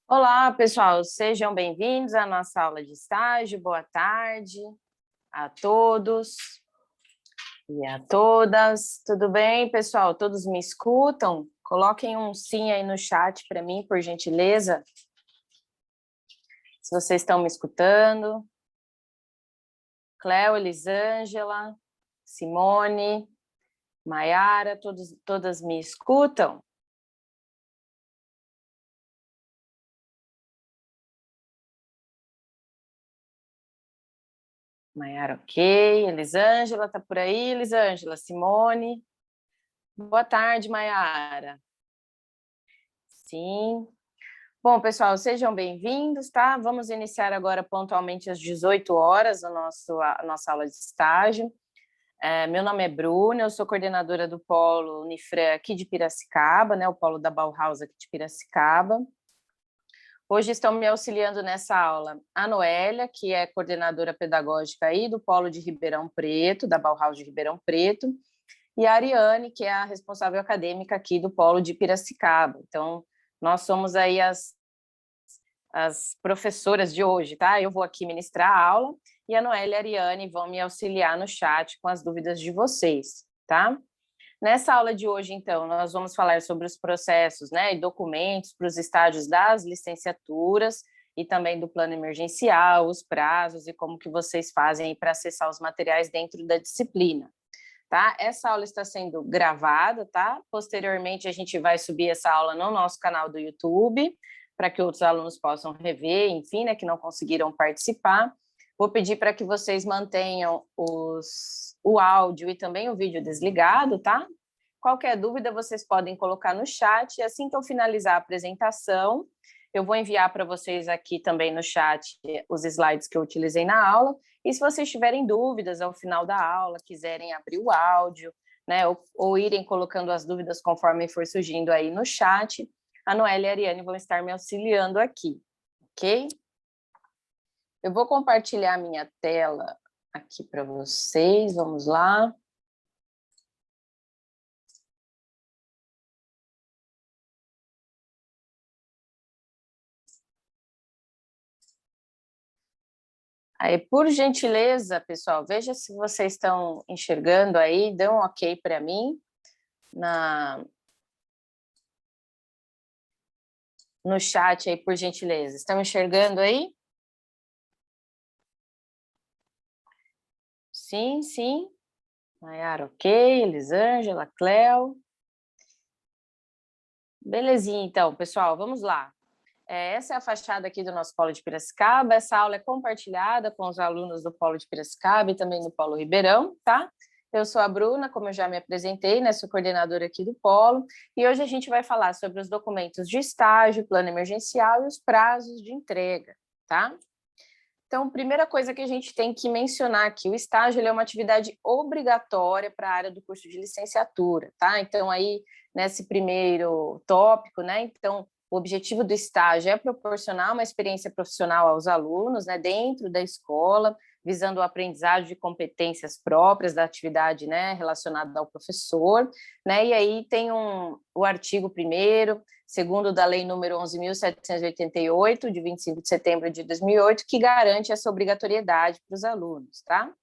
Olá, pessoal, sejam bem-vindos à nossa aula de estágio. Boa tarde a todos e a todas. Tudo bem, pessoal? Todos me escutam? Coloquem um sim aí no chat para mim, por gentileza, se vocês estão me escutando. Cléo, Elisângela, Simone, Maiara, todas me escutam? Maiara, ok. Elisângela, tá por aí, Elisângela? Simone? Boa tarde, Maiara. Sim. Bom, pessoal, sejam bem-vindos, tá? Vamos iniciar agora pontualmente às 18 horas a nossa aula de estágio. Meu nome é Bruna, eu sou coordenadora do Polo Unifran aqui de Piracicaba, né? O Polo da Bauhaus aqui de Piracicaba. Hoje estão me auxiliando nessa aula a Noélia, que é coordenadora pedagógica aí do Polo de Ribeirão Preto, da Bauhaus de Ribeirão Preto, e a Ariane, que é a responsável acadêmica aqui do Polo de Piracicaba. Então, nós somos aí as professoras de hoje, tá? Eu vou aqui ministrar a aula e a Noélia e a Ariane vão me auxiliar no chat com as dúvidas de vocês, tá? Nessa aula de hoje, então, nós vamos falar sobre os processos, né, e documentos para os estágios das licenciaturas e também do plano emergencial, os prazos e como que vocês fazem para acessar os materiais dentro da disciplina, tá? Essa aula está sendo gravada, tá? Posteriormente, a gente vai subir essa aula no nosso canal do YouTube, para que outros alunos possam rever, enfim, né, que não conseguiram participar. Vou pedir para que vocês mantenham o áudio e também o vídeo desligado, tá? Qualquer dúvida, vocês podem colocar no chat, e assim que eu finalizar a apresentação, eu vou enviar para vocês aqui também no chat os slides que eu utilizei na aula, e se vocês tiverem dúvidas ao final da aula, quiserem abrir o áudio, né, ou irem colocando as dúvidas conforme for surgindo aí no chat, a Noélia e a Ariane vão estar me auxiliando aqui, ok? Eu vou compartilhar a minha tela aqui para vocês, vamos lá. Aí, por gentileza, pessoal, veja se vocês estão enxergando aí, dê um ok para mim no chat aí, por gentileza. Estão enxergando aí? Sim, sim. Maiara, ok. Elisângela, Cléo. Belezinha, então, pessoal, vamos lá. Essa é a fachada aqui do nosso Polo de Piracicaba. Essa aula é compartilhada com os alunos do Polo de Piracicaba e também do Polo Ribeirão, tá? Eu sou a Bruna, como eu já me apresentei, né? Sou coordenadora aqui do Polo, e hoje a gente vai falar sobre os documentos de estágio, plano emergencial e os prazos de entrega, tá? Então, primeira coisa que a gente tem que mencionar aqui, o estágio ele é uma atividade obrigatória para a área do curso de licenciatura, tá? Então, aí, nesse primeiro tópico, né? Então, o objetivo do estágio é proporcionar uma experiência profissional aos alunos, né, dentro da escola, visando o aprendizado de competências próprias da atividade, né, relacionada ao professor, né? E aí tem o artigo 1º, segundo da Lei número 11.788, de 25 de setembro de 2008, que garante essa obrigatoriedade para os alunos, tá?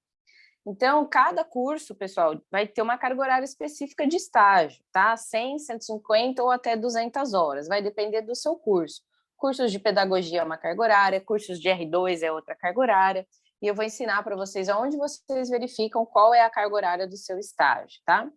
Então, cada curso, pessoal, vai ter uma carga horária específica de estágio, tá? 100, 150 ou até 200 horas, vai depender do seu curso. Cursos de pedagogia é uma carga horária, cursos de R2 é outra carga horária, e eu vou ensinar para vocês aonde vocês verificam qual é a carga horária do seu estágio, tá?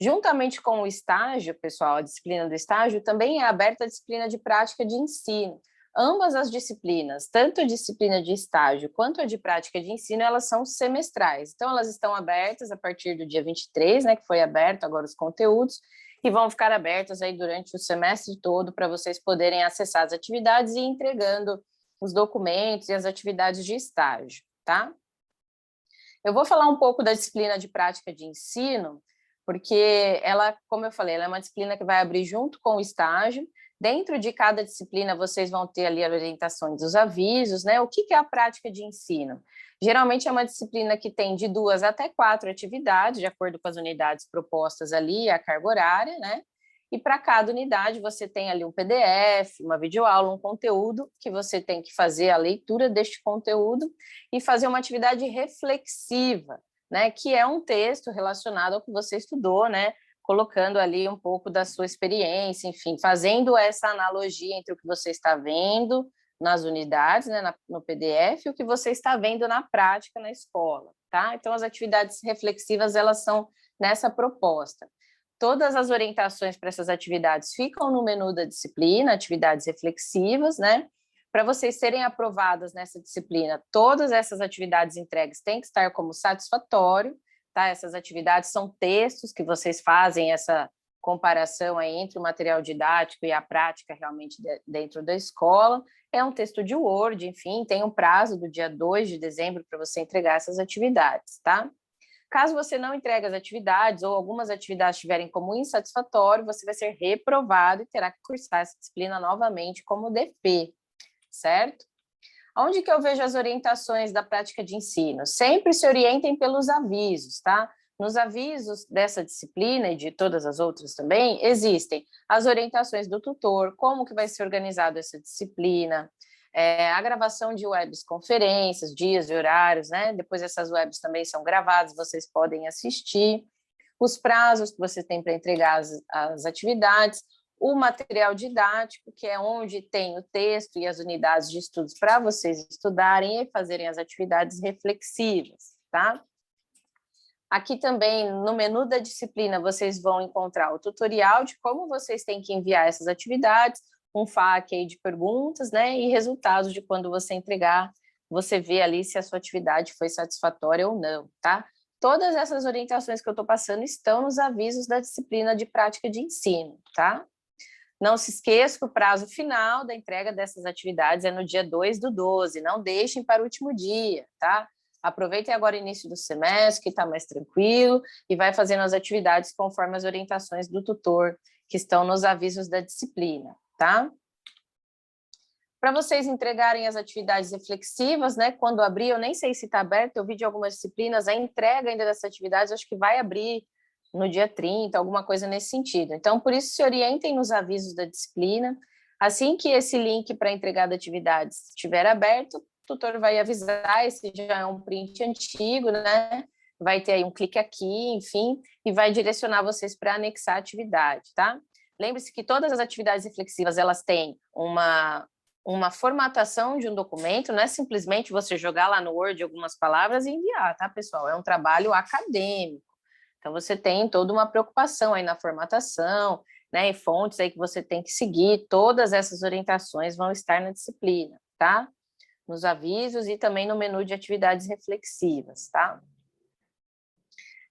Juntamente com o estágio, pessoal, a disciplina do estágio, também é aberta a disciplina de prática de ensino. Ambas as disciplinas, tanto a disciplina de estágio quanto a de prática de ensino, elas são semestrais. Então, elas estão abertas a partir do dia 23, né, que foi aberto agora os conteúdos, e vão ficar abertas aí durante o semestre todo para vocês poderem acessar as atividades e ir entregando os documentos e as atividades de estágio, tá? Eu vou falar um pouco da disciplina de prática de ensino, porque ela, como eu falei, ela é uma disciplina que vai abrir junto com o estágio. Dentro de cada disciplina, vocês vão ter ali as orientações dos avisos, né? O que é a prática de ensino? Geralmente é uma disciplina que tem de 2 até 4 atividades, de acordo com as unidades propostas ali, a carga horária, né? E para cada unidade você tem ali um PDF, uma videoaula, um conteúdo que você tem que fazer a leitura deste conteúdo e fazer uma atividade reflexiva, né, que é um texto relacionado ao que você estudou, né, colocando ali um pouco da sua experiência, enfim, fazendo essa analogia entre o que você está vendo nas unidades, né, no PDF, e o que você está vendo na prática na escola, tá? Então, as atividades reflexivas, elas são nessa proposta. Todas as orientações para essas atividades ficam no menu da disciplina, atividades reflexivas, né? Para vocês serem aprovadas nessa disciplina, todas essas atividades entregues têm que estar como satisfatório, tá? Essas atividades são textos que vocês fazem essa comparação aí entre o material didático e a prática realmente dentro da escola. É um texto de Word, enfim, tem um prazo do dia 2 de dezembro para você entregar essas atividades, tá? Caso você não entregue as atividades ou algumas atividades estiverem como insatisfatório, você vai ser reprovado e terá que cursar essa disciplina novamente como DP, certo? Onde que eu vejo as orientações da prática de ensino? Sempre se orientem pelos avisos, tá? Nos avisos dessa disciplina e de todas as outras também, existem as orientações do tutor, como que vai ser organizada essa disciplina, a gravação de webs, conferências, dias e horários, né? Depois essas webs também são gravadas, vocês podem assistir, os prazos que você tem para entregar as atividades, o material didático, que é onde tem o texto e as unidades de estudos para vocês estudarem e fazerem as atividades reflexivas, tá? Aqui também, no menu da disciplina, vocês vão encontrar o tutorial de como vocês têm que enviar essas atividades, um FAQ aí de perguntas, né, e resultados de quando você entregar, você vê ali se a sua atividade foi satisfatória ou não, tá? Todas essas orientações que eu estou passando estão nos avisos da disciplina de prática de ensino, tá? Não se esqueça que o prazo final da entrega dessas atividades é no dia 2/12, não deixem para o último dia, tá? Aproveitem agora o início do semestre, que está mais tranquilo, e vai fazendo as atividades conforme as orientações do tutor, que estão nos avisos da disciplina, tá? Para vocês entregarem as atividades reflexivas, né? Quando abrir, eu nem sei se está aberto, eu vi de algumas disciplinas, a entrega ainda dessas atividades, acho que vai abrir no dia 30, alguma coisa nesse sentido. Então, por isso, se orientem nos avisos da disciplina. Assim que esse link para entregar de atividades estiver aberto, o tutor vai avisar, esse já é um print antigo, né? Vai ter aí um clique aqui, enfim, e vai direcionar vocês para anexar a atividade, tá? Lembre-se que todas as atividades reflexivas, elas têm uma formatação de um documento, não é simplesmente você jogar lá no Word algumas palavras e enviar, tá, pessoal? É um trabalho acadêmico. Então, você tem toda uma preocupação aí na formatação, né, e fontes aí que você tem que seguir, todas essas orientações vão estar na disciplina, tá? Nos avisos e também no menu de atividades reflexivas, tá?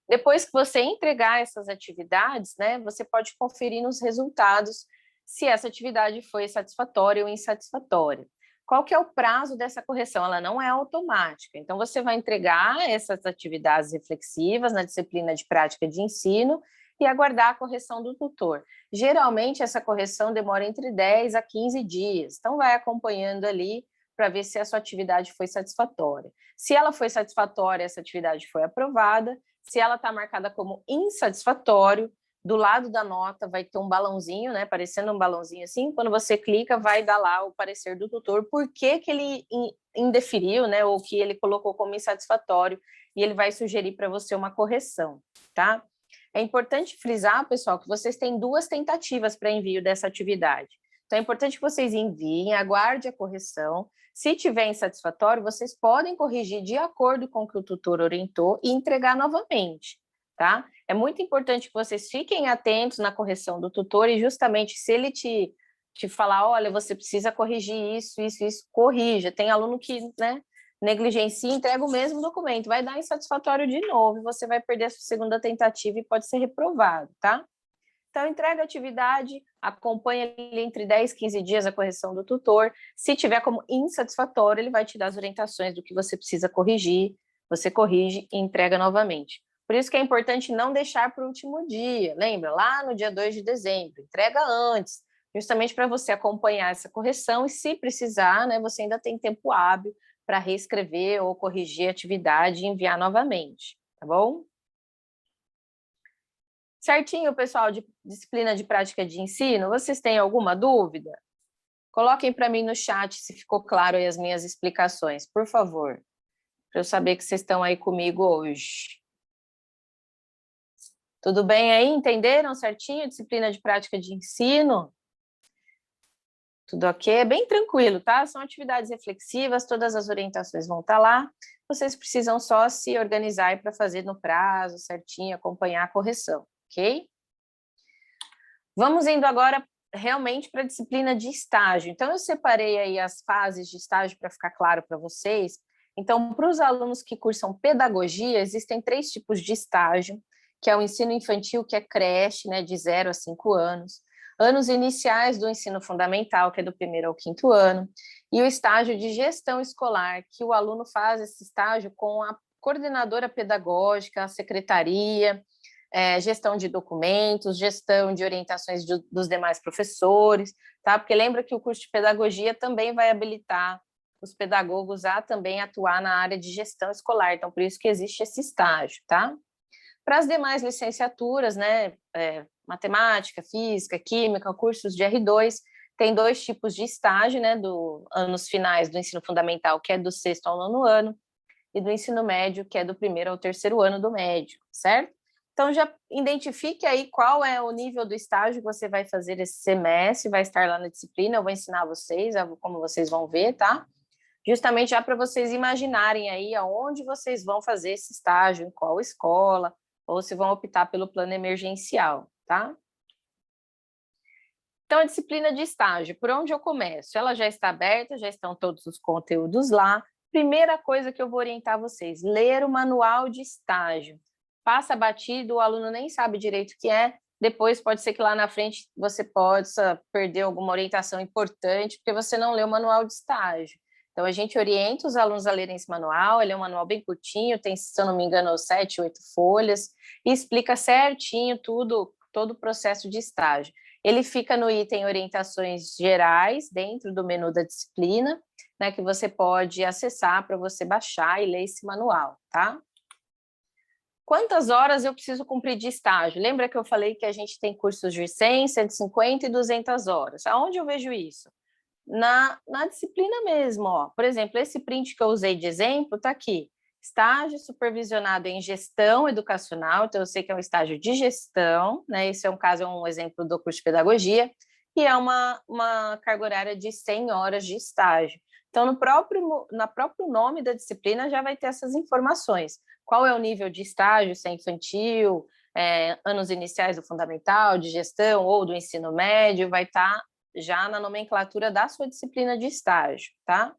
Depois que você entregar essas atividades, né, você pode conferir nos resultados se essa atividade foi satisfatória ou insatisfatória. Qual que é o prazo dessa correção? Ela não é automática. Então, você vai entregar essas atividades reflexivas na disciplina de prática de ensino e aguardar a correção do tutor. Geralmente, essa correção demora entre 10 a 15 dias. Então, vai acompanhando ali para ver se a sua atividade foi satisfatória. Se ela foi satisfatória, essa atividade foi aprovada. Se ela está marcada como insatisfatório, do lado da nota vai ter um balãozinho, né, parecendo um balãozinho assim, quando você clica vai dar lá o parecer do tutor, por que que ele indeferiu, né, ou que ele colocou como insatisfatório, e ele vai sugerir para você uma correção, tá? É importante frisar, pessoal, que vocês têm 2 tentativas para envio dessa atividade. Então, é importante que vocês enviem, aguarde a correção. Se tiver insatisfatório, vocês podem corrigir de acordo com o que o tutor orientou e entregar novamente, tá? É muito importante que vocês fiquem atentos na correção do tutor e justamente se ele te falar, olha, você precisa corrigir isso, isso, isso, corrija. Tem aluno que, né, negligencia e entrega o mesmo documento, vai dar insatisfatório de novo e você vai perder a sua segunda tentativa e pode ser reprovado, tá? Então, entrega a atividade, acompanha ali entre 10 e 15 dias a correção do tutor. Se tiver como insatisfatório, ele vai te dar as orientações do que você precisa corrigir, você corrige e entrega novamente. Por isso que é importante não deixar para o último dia. Lembra? Lá no dia 2 de dezembro, entrega antes, justamente para você acompanhar essa correção e, se precisar, né, você ainda tem tempo hábil para reescrever ou corrigir a atividade e enviar novamente, tá bom? Certinho, pessoal, de disciplina de prática de ensino? Vocês têm alguma dúvida? Coloquem para mim no chat se ficou claro aí as minhas explicações, por favor, para eu saber que vocês estão aí comigo hoje. Tudo bem aí? Entenderam certinho a disciplina de prática de ensino? Tudo ok? É bem tranquilo, tá? São atividades reflexivas, todas as orientações vão estar lá. Vocês precisam só se organizar para fazer no prazo certinho, acompanhar a correção, ok? Vamos indo agora realmente para a disciplina de estágio. Então, eu separei aí as fases de estágio para ficar claro para vocês. Então, para os alunos que cursam pedagogia, existem 3 tipos de estágio, que é o ensino infantil, que é creche, né, de 0 a 5 anos, anos iniciais do ensino fundamental, que é do 1º ao 5º ano, e o estágio de gestão escolar, que o aluno faz esse estágio com a coordenadora pedagógica, a secretaria, gestão de documentos, gestão de orientações dos demais professores, tá? Porque lembra que o curso de pedagogia também vai habilitar os pedagogos a também atuar na área de gestão escolar, então por isso que existe esse estágio, tá? Para as demais licenciaturas, né, matemática, física, química, cursos de R2, tem 2 tipos de estágio, né, do anos finais do ensino fundamental, que é do 6º ao 9º ano, e do ensino médio, que é do 1º ao 3º ano do médio, certo? Então, já identifique aí qual é o nível do estágio que você vai fazer esse semestre, vai estar lá na disciplina, eu vou ensinar vocês, como vocês vão ver, tá? Justamente já para vocês imaginarem aí aonde vocês vão fazer esse estágio, em qual escola, ou se vão optar pelo plano emergencial, tá? Então, a disciplina de estágio, por onde eu começo? Ela já está aberta, já estão todos os conteúdos lá. Primeira coisa que eu vou orientar vocês, ler o manual de estágio. Passa batido, o aluno nem sabe direito o que é, depois pode ser que lá na frente você possa perder alguma orientação importante, porque você não leu o manual de estágio. Então, a gente orienta os alunos a lerem esse manual, ele é um manual bem curtinho, tem, se eu não me engano, 7, 8 folhas, e explica certinho tudo, todo o processo de estágio. Ele fica no item orientações gerais, dentro do menu da disciplina, né, que você pode acessar para você baixar e ler esse manual, tá? Quantas horas eu preciso cumprir de estágio? Lembra que eu falei que a gente tem cursos de 100, 150 e 200 horas. Aonde eu vejo isso? Na disciplina mesmo, ó. Por exemplo, esse print que eu usei de exemplo está aqui. Estágio supervisionado em gestão educacional, então eu sei que é um estágio de gestão, né? Esse é um exemplo do curso de pedagogia, e é uma carga horária de 100 horas de estágio. Então, no próprio nome da disciplina já vai ter essas informações. Qual é o nível de estágio, se é infantil, anos iniciais do fundamental, de gestão ou do ensino médio, vai estar já na nomenclatura da sua disciplina de estágio, tá?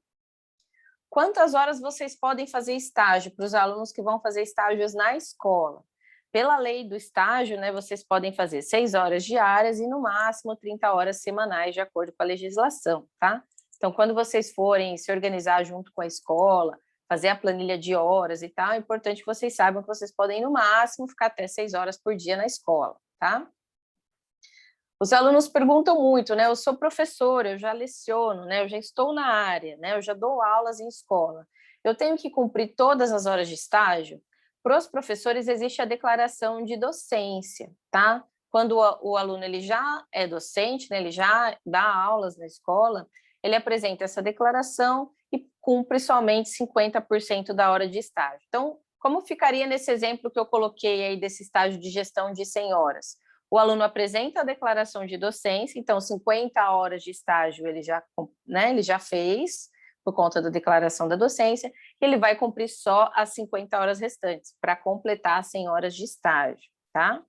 Quantas horas vocês podem fazer estágio para os alunos que vão fazer estágios na escola? Pela lei do estágio, né, vocês podem fazer 6 horas diárias e, no máximo, 30 horas semanais, de acordo com a legislação, tá? Então, quando vocês forem se organizar junto com a escola, fazer a planilha de horas e tal, é importante que vocês saibam que vocês podem, no máximo, ficar até 6 horas por dia na escola, tá? Os alunos perguntam muito, né? Eu sou professora, eu já leciono, né? Eu já estou na área, né? Eu já dou aulas em escola. Eu tenho que cumprir todas as horas de estágio? Para os professores existe a declaração de docência, tá? Quando o aluno ele já é docente, né? Ele já dá aulas na escola, ele apresenta essa declaração e cumpre somente 50% da hora de estágio. Então, como ficaria nesse exemplo que eu coloquei aí desse estágio de gestão de 100 horas? O aluno apresenta a declaração de docência, então 50 horas de estágio ele já fez, por conta da declaração da docência, ele vai cumprir só as 50 horas restantes, para completar 100 horas de estágio, tá?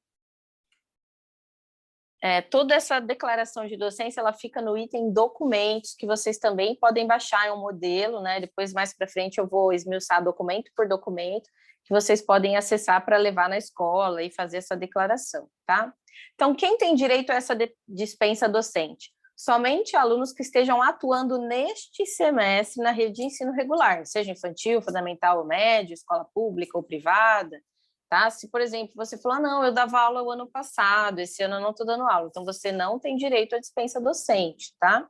Toda essa declaração de docência, ela fica no item documentos, que vocês também podem baixar em um modelo, né? Depois, mais para frente, eu vou esmiuçar documento por documento, que vocês podem acessar para levar na escola e fazer essa declaração, tá? Então, quem tem direito a essa dispensa docente? Somente alunos que estejam atuando neste semestre na rede de ensino regular, seja infantil, fundamental ou médio, escola pública ou privada, tá? Se, por exemplo, você falar, não, eu dava aula o ano passado, esse ano eu não estou dando aula, então você não tem direito à dispensa docente, tá?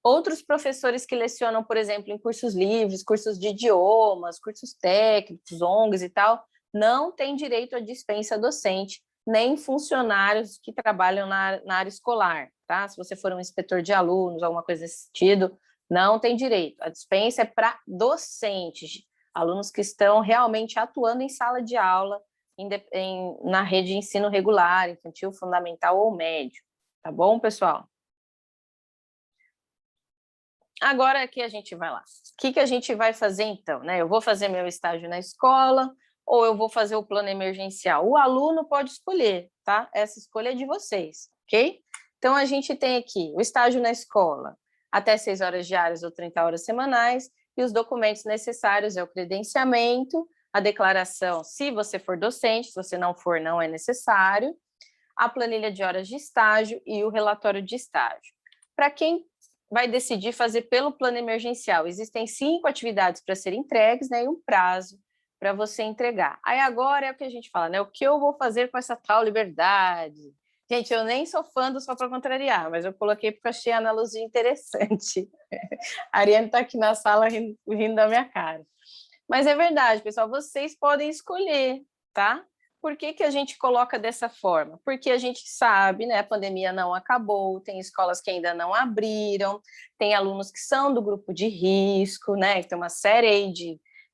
Outros professores que lecionam, por exemplo, em cursos livres, cursos de idiomas, cursos técnicos, ONGs e tal, não têm direito à dispensa docente, nem funcionários que trabalham na área escolar, tá? Se você for um inspetor de alunos, alguma coisa desse sentido, não tem direito. A dispensa é para docentes, alunos que estão realmente atuando em sala de aula, na rede de ensino regular, infantil, fundamental ou médio. Tá bom, pessoal? Agora aqui a gente vai lá. O que a gente vai fazer então, né? Eu vou fazer meu estágio na escola ou eu vou fazer o plano emergencial? O aluno pode escolher, tá? Essa escolha é de vocês, ok? Então a gente tem aqui o estágio na escola, até 6 horas diárias ou 30 horas semanais, e os documentos necessários é o credenciamento, a declaração, se você for docente, se você não for, não é necessário, a planilha de horas de estágio e o relatório de estágio. Para quem vai decidir fazer pelo plano emergencial, existem 5 atividades para serem entregues, né, e um prazo para você entregar. Aí agora é o que a gente fala, né, o que eu vou fazer com essa tal liberdade? Gente, eu nem sou fã do Só para Contrariar, mas eu coloquei porque eu achei a analogia interessante. A Ariane está aqui na sala rindo da minha cara. Mas é verdade, pessoal, vocês podem escolher, tá? Por que a gente coloca dessa forma? Porque a gente sabe, né, a pandemia não acabou, tem escolas que ainda não abriram, tem alunos que são do grupo de risco, né, tem uma série aí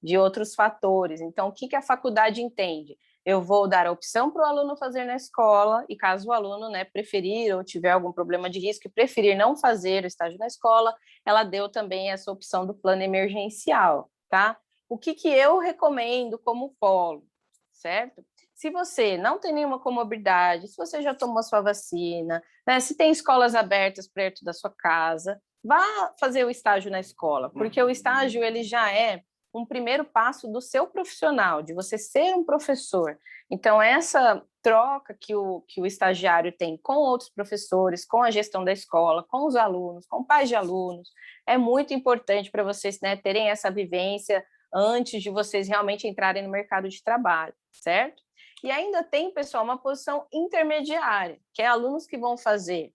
de outros fatores. Então, o que a faculdade entende? Eu vou dar a opção para o aluno fazer na escola, e caso o aluno, né, preferir ou tiver algum problema de risco e preferir não fazer o estágio na escola, ela deu também essa opção do plano emergencial, tá? O que eu recomendo como polo, certo? Se você não tem nenhuma comorbidade, se você já tomou sua vacina, né, se tem escolas abertas perto da sua casa, vá fazer o estágio na escola, porque o estágio ele já é um primeiro passo do seu profissional, de você ser um professor. Então, essa troca que o estagiário tem com outros professores, com a gestão da escola, com os alunos, com pais de alunos, é muito importante para vocês, né, terem essa vivência antes de vocês realmente entrarem no mercado de trabalho, certo? E ainda tem, pessoal, uma posição intermediária, que é alunos que vão fazer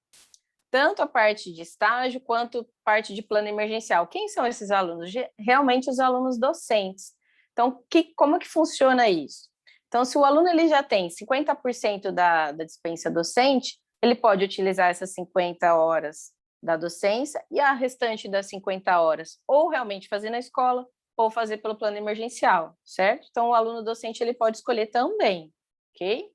tanto a parte de estágio quanto parte de plano emergencial. Quem são esses alunos? Realmente os alunos docentes. Então, como que funciona isso? Então, se o aluno ele já tem 50% da dispensa docente, ele pode utilizar essas 50 horas da docência e a restante das 50 horas ou realmente fazer na escola ou fazer pelo plano emergencial, certo? Então, o aluno docente ele pode escolher também, ok?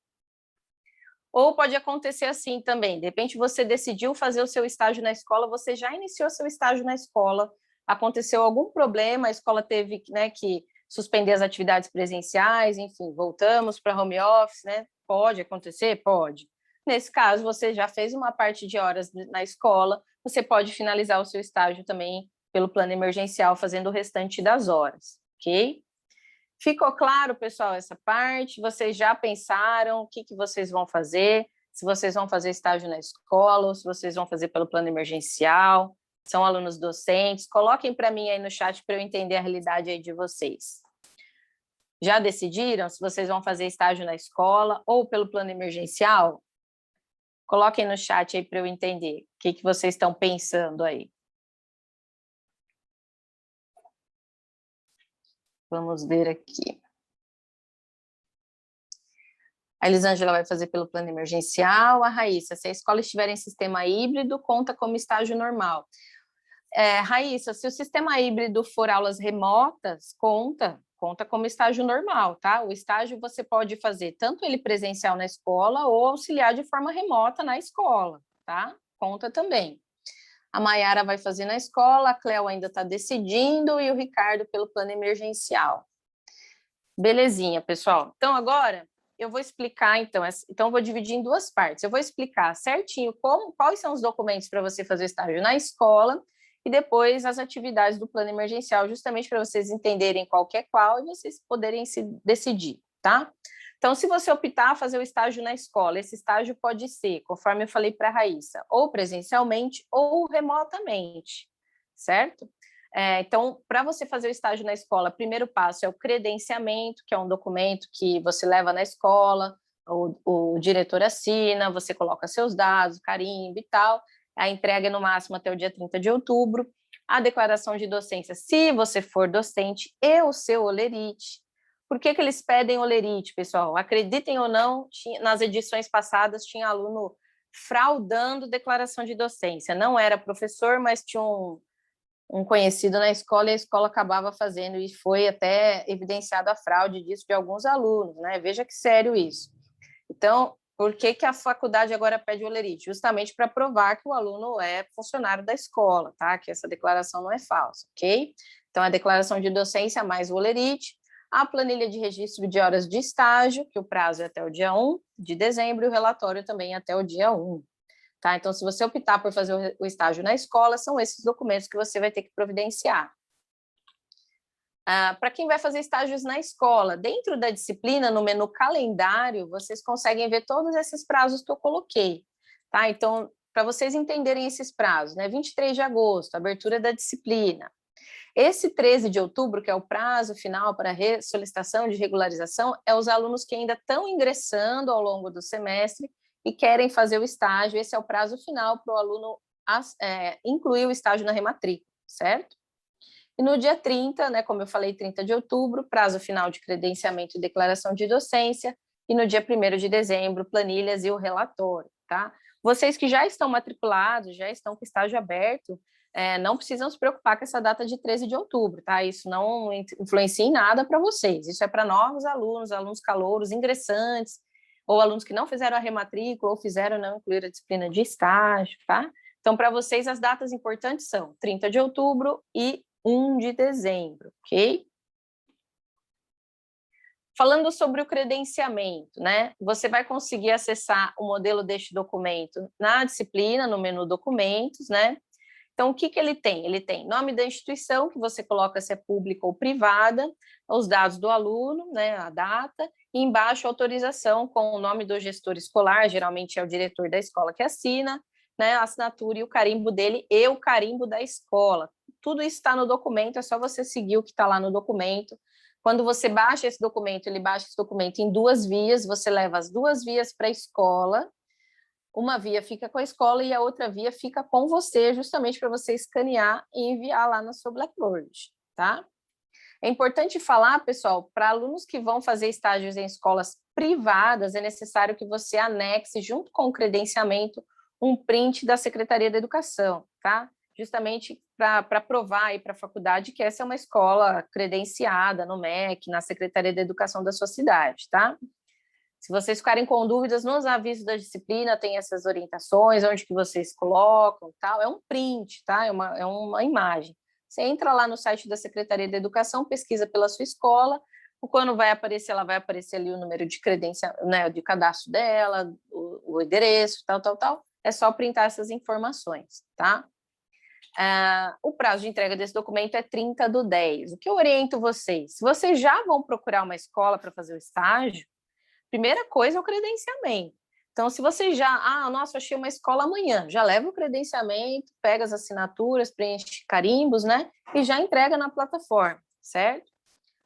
Ou pode acontecer assim também, de repente você decidiu fazer o seu estágio na escola, você já iniciou seu estágio na escola, aconteceu algum problema, a escola teve, né, que suspender as atividades presenciais, enfim, voltamos para home office, né? Pode acontecer? Pode. Nesse caso, você já fez uma parte de horas na escola, você pode finalizar o seu estágio também pelo plano emergencial, fazendo o restante das horas, ok? Ficou claro, pessoal, essa parte? Vocês já pensaram o que vocês vão fazer? Se vocês vão fazer estágio na escola, ou se vocês vão fazer pelo plano emergencial? São alunos docentes? Coloquem para mim aí no chat para eu entender a realidade aí de vocês. Já decidiram se vocês vão fazer estágio na escola ou pelo plano emergencial? Coloquem no chat aí para eu entender o que vocês estão pensando aí. Vamos ver aqui. A Elisângela vai fazer pelo plano emergencial. A Raíssa, se a escola estiver em sistema híbrido, conta como estágio normal. Raíssa, se o sistema híbrido for aulas remotas, conta como estágio normal, tá? O estágio você pode fazer tanto ele presencial na escola ou auxiliar de forma remota na escola, tá? Conta também. A Maiara vai fazer na escola, a Cléo ainda está decidindo e o Ricardo pelo plano emergencial. Belezinha, pessoal. Então, agora eu vou explicar, então eu vou dividir em duas partes. Eu vou explicar certinho quais são os documentos para você fazer o estágio na escola e depois as atividades do plano emergencial, justamente para vocês entenderem qual que é qual e vocês poderem se decidir, tá? Então, se você optar a fazer o estágio na escola, esse estágio pode ser, conforme eu falei para a Raíssa, ou presencialmente ou remotamente, certo? Então, para você fazer o estágio na escola, o primeiro passo é o credenciamento, que é um documento que você leva na escola, o diretor assina, você coloca seus dados, carimbo e tal, a entrega é no máximo até o dia 30 de outubro, a declaração de docência, se você for docente, e o seu holerite. Por que eles pedem olerite, pessoal? Acreditem ou não, nas edições passadas tinha aluno fraudando declaração de docência. Não era professor, mas tinha um conhecido na escola e a escola acabava fazendo, e foi até evidenciado a fraude disso de alguns alunos, né? Veja que sério isso. Então, por que a faculdade agora pede olerite? Justamente para provar que o aluno é funcionário da escola, tá? Que essa declaração não é falsa, ok? Então, a declaração de docência mais o olerite, a planilha de registro de horas de estágio, que o prazo é até o dia 1 de dezembro, e o relatório também até o dia 1. Tá? Então, se você optar por fazer o estágio na escola, são esses documentos que você vai ter que providenciar. Para quem vai fazer estágios na escola, dentro da disciplina, no menu calendário, vocês conseguem ver todos esses prazos que eu coloquei. Tá? Então, para vocês entenderem esses prazos, né? 23 de agosto, abertura da disciplina. Esse 13 de outubro, que é o prazo final para a solicitação de regularização, é os alunos que ainda estão ingressando ao longo do semestre e querem fazer o estágio. Esse é o prazo final para o aluno incluir o estágio na rematrícula, certo? E no dia 30, né, como eu falei, 30 de outubro, prazo final de credenciamento e declaração de docência, e no dia 1º de dezembro, planilhas e o relatório, tá? Vocês que já estão matriculados, já estão com estágio aberto, não precisam se preocupar com essa data de 13 de outubro, tá? Isso não influencia em nada para vocês, isso é para novos alunos, alunos calouros, ingressantes, ou alunos que não fizeram a rematrícula, ou fizeram não incluir a disciplina de estágio, tá? Então, para vocês, as datas importantes são 30 de outubro e 1 de dezembro, ok? Falando sobre o credenciamento, né? Você vai conseguir acessar o modelo deste documento na disciplina, no menu documentos, né? Então, o que ele tem? Ele tem nome da instituição, que você coloca se é pública ou privada, os dados do aluno, né, a data, e embaixo autorização com o nome do gestor escolar, geralmente é o diretor da escola que assina, né, a assinatura e o carimbo dele e o carimbo da escola. Tudo isso está no documento, é só você seguir o que está lá no documento. Quando você baixa esse documento, ele baixa esse documento em 2 vias, você leva as 2 vias para a escola, uma via fica com a escola e a outra via fica com você, justamente para você escanear e enviar lá na sua Blackboard, tá? É importante falar, pessoal, para alunos que vão fazer estágios em escolas privadas, é necessário que você anexe, junto com o credenciamento, um print da Secretaria da Educação, tá? Justamente para provar aí para a faculdade que essa é uma escola credenciada no MEC, na Secretaria da Educação da sua cidade, tá? Se vocês ficarem com dúvidas, nos avisos da disciplina tem essas orientações, onde que vocês colocam, tal. É um print, tá? É uma imagem. Você entra lá no site da Secretaria da Educação, pesquisa pela sua escola, quando vai aparecer, ela vai aparecer ali o número de credencial, né, de cadastro dela, o endereço, tal. É só printar essas informações, tá? O prazo de entrega desse documento é 30/10. O que eu oriento vocês? Se vocês já vão procurar uma escola para fazer o estágio, primeira coisa é o credenciamento. Então, se você já, nossa, achei uma escola amanhã, já leva o credenciamento, pega as assinaturas, preenche carimbos, né? E já entrega na plataforma, certo?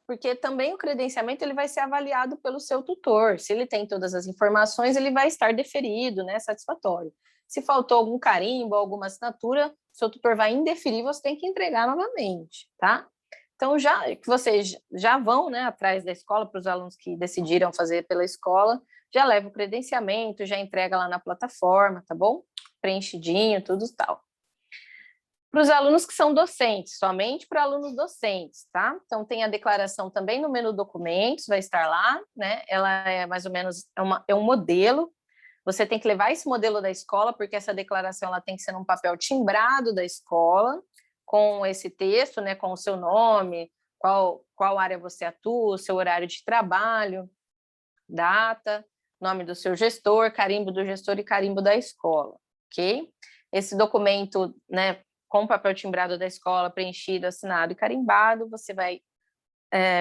Porque também o credenciamento ele vai ser avaliado pelo seu tutor. Se ele tem todas as informações, ele vai estar deferido, né? Satisfatório. Se faltou algum carimbo, alguma assinatura, seu tutor vai indeferir, você tem que entregar novamente, tá? Então, já que vocês já vão, né, atrás da escola, para os alunos que decidiram fazer pela escola, já leva o credenciamento, já entrega lá na plataforma, tá bom? Preenchidinho, tudo tal. Para os alunos que são docentes, somente para alunos docentes, tá? Então, tem a declaração também no menu documentos, vai estar lá, né? Ela é mais ou menos, é um modelo. Você tem que levar esse modelo da escola, porque essa declaração ela tem que ser num papel timbrado da escola, com esse texto, né, com o seu nome, qual área você atua, seu horário de trabalho, data, nome do seu gestor, carimbo do gestor e carimbo da escola, ok? Esse documento, né, com o papel timbrado da escola, preenchido, assinado e carimbado, você vai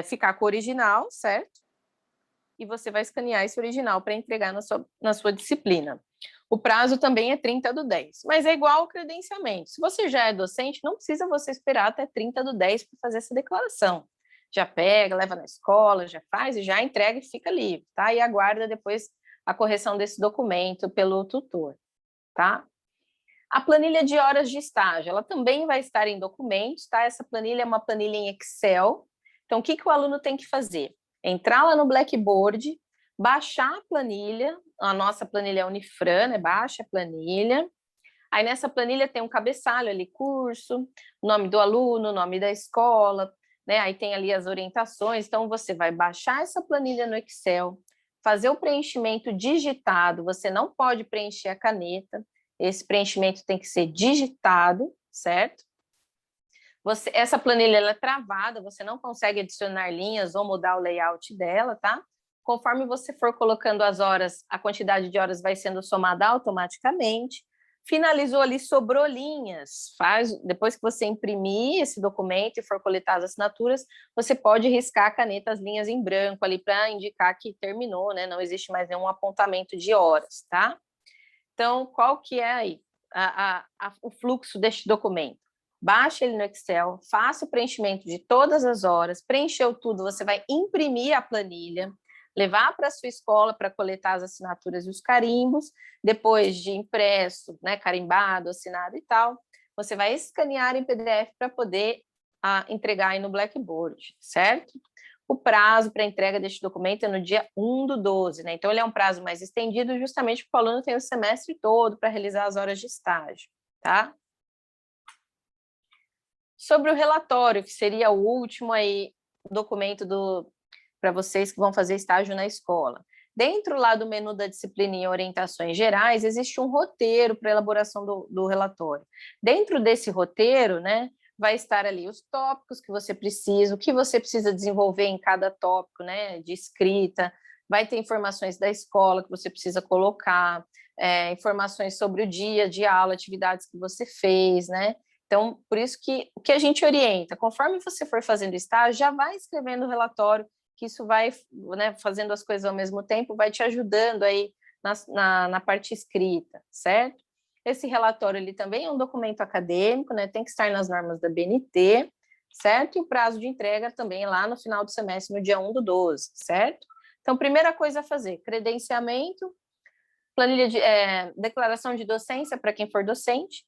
ficar com o original, certo? E você vai escanear esse original para entregar na sua disciplina. O prazo também é 30/10, mas é igual ao credenciamento. Se você já é docente, não precisa você esperar até 30/10 para fazer essa declaração. Já pega, leva na escola, já faz e já entrega e fica livre, tá? E aguarda depois a correção desse documento pelo tutor, tá? A planilha de horas de estágio, ela também vai estar em documentos, tá? Essa planilha é uma planilha em Excel. Então, o que o aluno tem que fazer? entrar lá no Blackboard, baixar a planilha, a nossa planilha é Unifran, né? Baixa a planilha. Aí nessa planilha tem um cabeçalho ali, curso, nome do aluno, nome da escola, né? Aí tem ali as orientações. Então você vai baixar essa planilha no Excel, fazer o preenchimento digitado, você não pode preencher a caneta, esse preenchimento tem que ser digitado, certo? Essa planilha ela é travada, você não consegue adicionar linhas ou mudar o layout dela, tá? Conforme você for colocando as horas, a quantidade de horas vai sendo somada automaticamente. Finalizou ali, sobrou linhas. Depois que você imprimir esse documento e for coletar as assinaturas, você pode riscar a caneta, as linhas em branco ali para indicar que terminou, né? Não existe mais nenhum apontamento de horas, tá? Então, qual que é aí o fluxo deste documento? Baixa ele no Excel, faça o preenchimento de todas as horas, preencheu tudo, você vai imprimir a planilha, levar para a sua escola para coletar as assinaturas e os carimbos, depois de impresso, né, carimbado, assinado e tal, você vai escanear em PDF para poder entregar aí no Blackboard, certo? O prazo para entrega deste documento é no dia 1/12, né? Então, ele é um prazo mais estendido justamente porque o aluno tem o semestre todo para realizar as horas de estágio, tá? Sobre o relatório, que seria o último aí documento para vocês que vão fazer estágio na escola. Dentro lá do menu da disciplina em orientações gerais, existe um roteiro para elaboração do relatório. Dentro desse roteiro, né, vai estar ali os tópicos que você precisa, o que você precisa desenvolver em cada tópico, né, de escrita, vai ter informações da escola que você precisa colocar, informações sobre o dia de aula, atividades que você fez, né? Então, por isso que o que a gente orienta, conforme você for fazendo estágio, já vai escrevendo o relatório, que isso vai, né, fazendo as coisas ao mesmo tempo, vai te ajudando aí na parte escrita, certo? Esse relatório ele também é um documento acadêmico, né? Tem que estar nas normas da BNT, certo? E o prazo de entrega também é lá no final do semestre, no dia 1/12, certo? Então, primeira coisa a fazer, credenciamento, planilha de declaração de docência para quem for docente,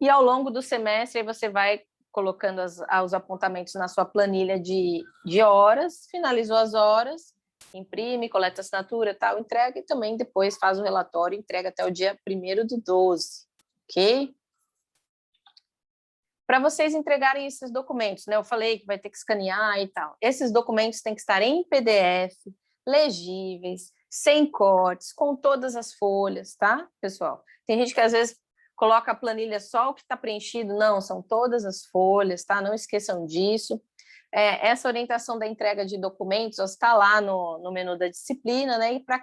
e ao longo do semestre você vai colocando os apontamentos na sua planilha de horas, finalizou as horas, imprime, coleta assinatura, tal, entrega, e também depois faz o relatório e entrega até o dia 1/12, ok? Para vocês entregarem esses documentos, né? Eu falei que vai ter que escanear e tal. Esses documentos têm que estar em PDF, legíveis, sem cortes, com todas as folhas, tá, pessoal? Tem gente que às vezes coloca a planilha só o que está preenchido. Não, são todas as folhas, tá? Não esqueçam disso. Essa orientação da entrega de documentos está lá no menu da disciplina, né? E para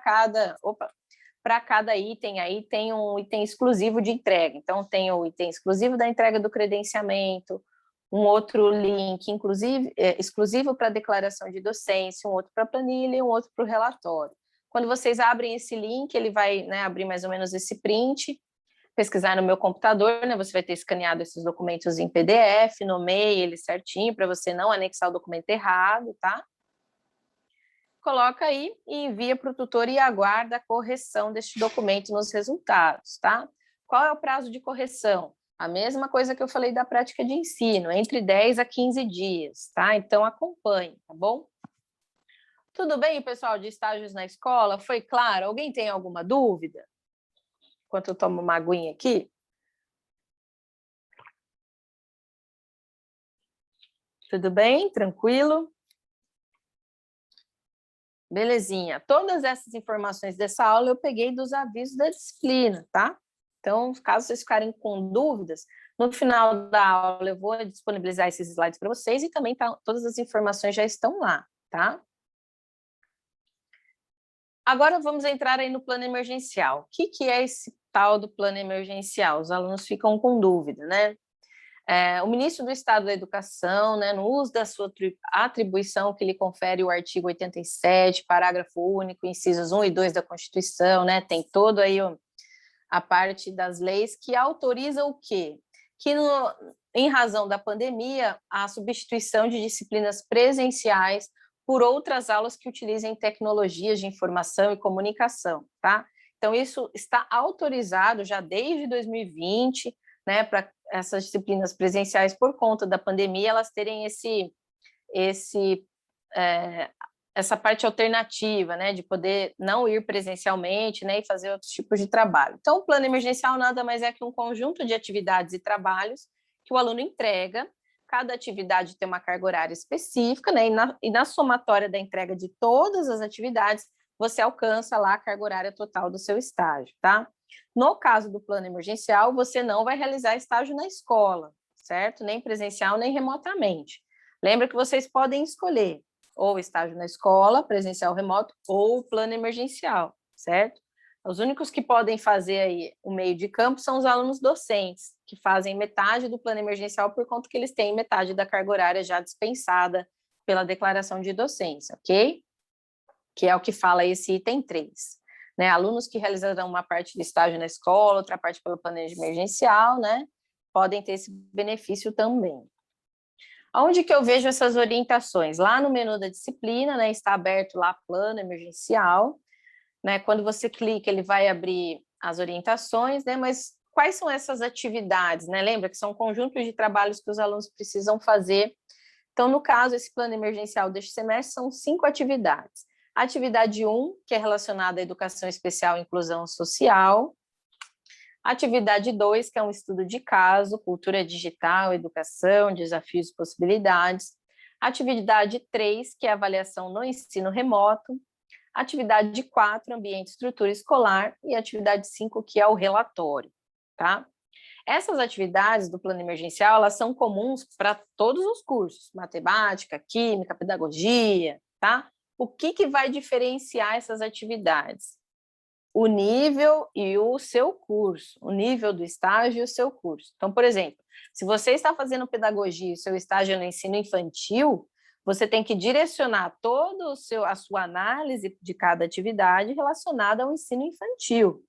cada item aí tem um item exclusivo de entrega. Então, tem o item exclusivo da entrega do credenciamento, um outro link exclusivo para a declaração de docência, um outro para a planilha e um outro para o relatório. Quando vocês abrem esse link, ele vai, né, abrir mais ou menos esse print, pesquisar no meu computador, né, você vai ter escaneado esses documentos em PDF, nomeie ele certinho para você não anexar o documento errado, tá? Coloca aí e envia para o tutor e aguarda a correção deste documento nos resultados, tá? Qual é o prazo de correção? A mesma coisa que eu falei da prática de ensino, entre 10 a 15 dias, tá? Então acompanhe, tá bom? Tudo bem, pessoal, de estágios na escola? Foi claro? Alguém tem alguma dúvida? Enquanto eu tomo uma aguinha aqui. Tudo bem? Tranquilo? Belezinha. Todas essas informações dessa aula eu peguei dos avisos da disciplina, tá? Então, caso vocês ficarem com dúvidas, no final da aula eu vou disponibilizar esses slides para vocês e também todas as informações já estão lá, tá? Agora vamos entrar aí no plano emergencial. O que é esse tal do plano emergencial? Os alunos ficam com dúvida, né? O ministro do Estado da Educação, né, no uso da sua atribuição que lhe confere o artigo 87, parágrafo único, incisos 1 e 2 da Constituição, né, tem todo aí a parte das leis que autoriza o quê? Que, em razão da pandemia, a substituição de disciplinas presenciais por outras aulas que utilizem tecnologias de informação e comunicação, tá? Então, isso está autorizado já desde 2020, né, para essas disciplinas presenciais, por conta da pandemia, elas terem essa parte alternativa, né, de poder não ir presencialmente, né, e fazer outros tipos de trabalho. Então, o plano emergencial nada mais é que um conjunto de atividades e trabalhos que o aluno entrega. Cada atividade tem uma carga horária específica, né, e na somatória da entrega de todas as atividades, você alcança lá a carga horária total do seu estágio, tá? No caso do plano emergencial, você não vai realizar estágio na escola, certo? Nem presencial, nem remotamente. Lembra que vocês podem escolher ou estágio na escola, presencial remoto, ou plano emergencial, certo? Os únicos que podem fazer aí o meio de campo são os alunos docentes, que fazem metade do plano emergencial por conta que eles têm metade da carga horária já dispensada pela declaração de docência, ok? Que é o que fala esse item 3. Né? Alunos que realizarão uma parte de estágio na escola, outra parte pelo plano emergencial, né? Podem ter esse benefício também. Onde que eu vejo essas orientações? Lá no menu da disciplina, né, está aberto lá plano emergencial, né, quando você clica ele vai abrir as orientações, né, mas quais são essas atividades, né? Lembra que são conjuntos de trabalhos que os alunos precisam fazer. Então, no caso, esse plano emergencial deste semestre são 5 atividades. Atividade 1, que é relacionada à educação especial e inclusão social. Atividade 2, que é um estudo de caso, cultura digital, educação, desafios e possibilidades. Atividade 3, que é avaliação no ensino remoto. Atividade 4, ambiente e estrutura escolar. E atividade 5, que é o relatório, tá? Essas atividades do plano emergencial, elas são comuns para todos os cursos, matemática, química, pedagogia, tá? O que vai diferenciar essas atividades? O nível e o seu curso, o nível do estágio e o seu curso. Então, por exemplo, se você está fazendo pedagogia e o seu estágio é no ensino infantil, você tem que direcionar toda a sua análise de cada atividade relacionada ao ensino infantil.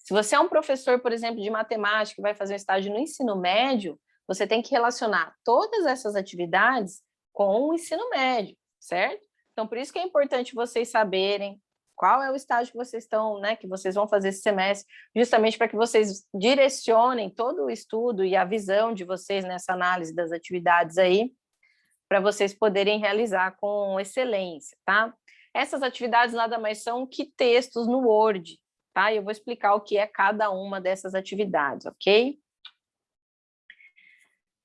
Se você é um professor, por exemplo, de matemática que vai fazer um estágio no ensino médio, você tem que relacionar todas essas atividades com o ensino médio, certo? Então, por isso que é importante vocês saberem qual é o estágio que vocês estão, né, que vocês vão fazer esse semestre, justamente para que vocês direcionem todo o estudo e a visão de vocês nessa análise das atividades aí, para vocês poderem realizar com excelência, tá? Essas atividades nada mais são que textos no Word, tá? Eu vou explicar o que é cada uma dessas atividades, ok?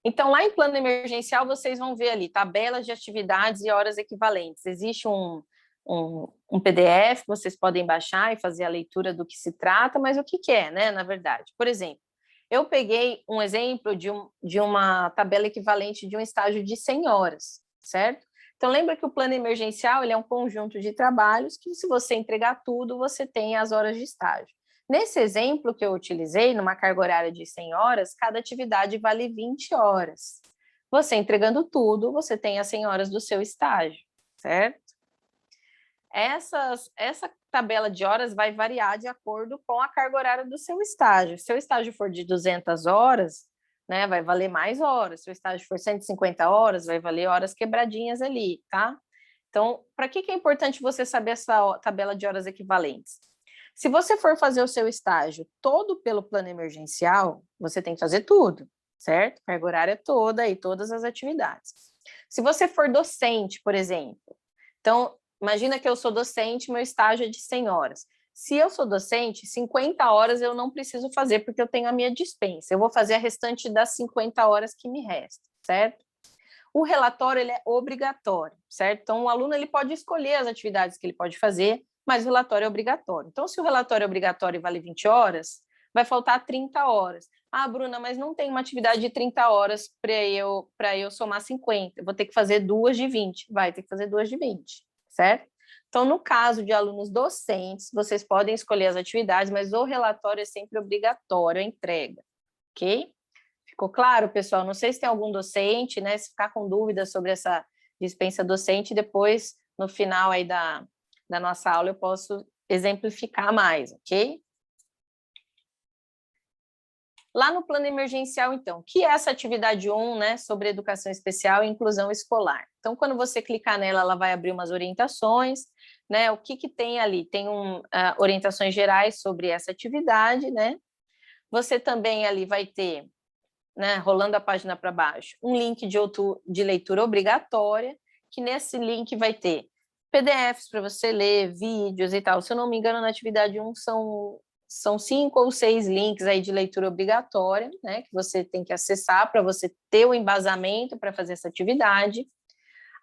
Então, lá em plano emergencial, vocês vão ver ali tabelas de atividades e horas equivalentes. Existe um PDF que vocês podem baixar e fazer a leitura do que se trata, mas o que é, né, na verdade? Por exemplo, eu peguei um exemplo de uma tabela equivalente de um estágio de 100 horas, certo? Então, lembra que o plano emergencial ele é um conjunto de trabalhos que, se você entregar tudo, você tem as horas de estágio. Nesse exemplo que eu utilizei, numa carga horária de 100 horas, cada atividade vale 20 horas. Você entregando tudo, você tem as 100 horas do seu estágio, certo? Essa tabela de horas vai variar de acordo com a carga horária do seu estágio. Se o seu estágio for de 200 horas, né, vai valer mais horas. Se o estágio for 150 horas, vai valer horas quebradinhas ali, tá? Então, para que é importante você saber essa tabela de horas equivalentes? Se você for fazer o seu estágio todo pelo plano emergencial, você tem que fazer tudo, certo? Carga horária toda e todas as atividades. Se você for docente, por exemplo, então, imagina que eu sou docente, meu estágio é de 100 horas. Se eu sou docente, 50 horas eu não preciso fazer, porque eu tenho a minha dispensa. Eu vou fazer a restante das 50 horas que me restam, certo? O relatório ele é obrigatório, certo? Então, o aluno ele pode escolher as atividades que ele pode fazer, mas o relatório é obrigatório. Então, se o relatório é obrigatório e vale 20 horas, vai faltar 30 horas. Ah, Bruna, mas não tem uma atividade de 30 horas para eu somar 50. Eu vou ter que fazer 2 de 20. Vai ter que fazer 2 de 20, certo? Então, no caso de alunos docentes, vocês podem escolher as atividades, mas o relatório é sempre obrigatório a entrega, ok? Ficou claro, pessoal? Não sei se tem algum docente, né? Se ficar com dúvidas sobre essa dispensa docente, depois, no final aí da nossa aula, eu posso exemplificar mais, ok? Lá no plano emergencial, então, que é essa atividade 1, né, sobre educação especial e inclusão escolar. Então, quando você clicar nela, ela vai abrir umas orientações, né, o que tem ali? Tem orientações gerais sobre essa atividade, né? Você também ali vai ter, né, rolando a página para baixo, um link de leitura obrigatória, que nesse link vai ter PDFs para você ler, vídeos e tal. Se eu não me engano, na atividade 1 são 5 ou 6 links aí de leitura obrigatória, né, que você tem que acessar para você ter o embasamento para fazer essa atividade.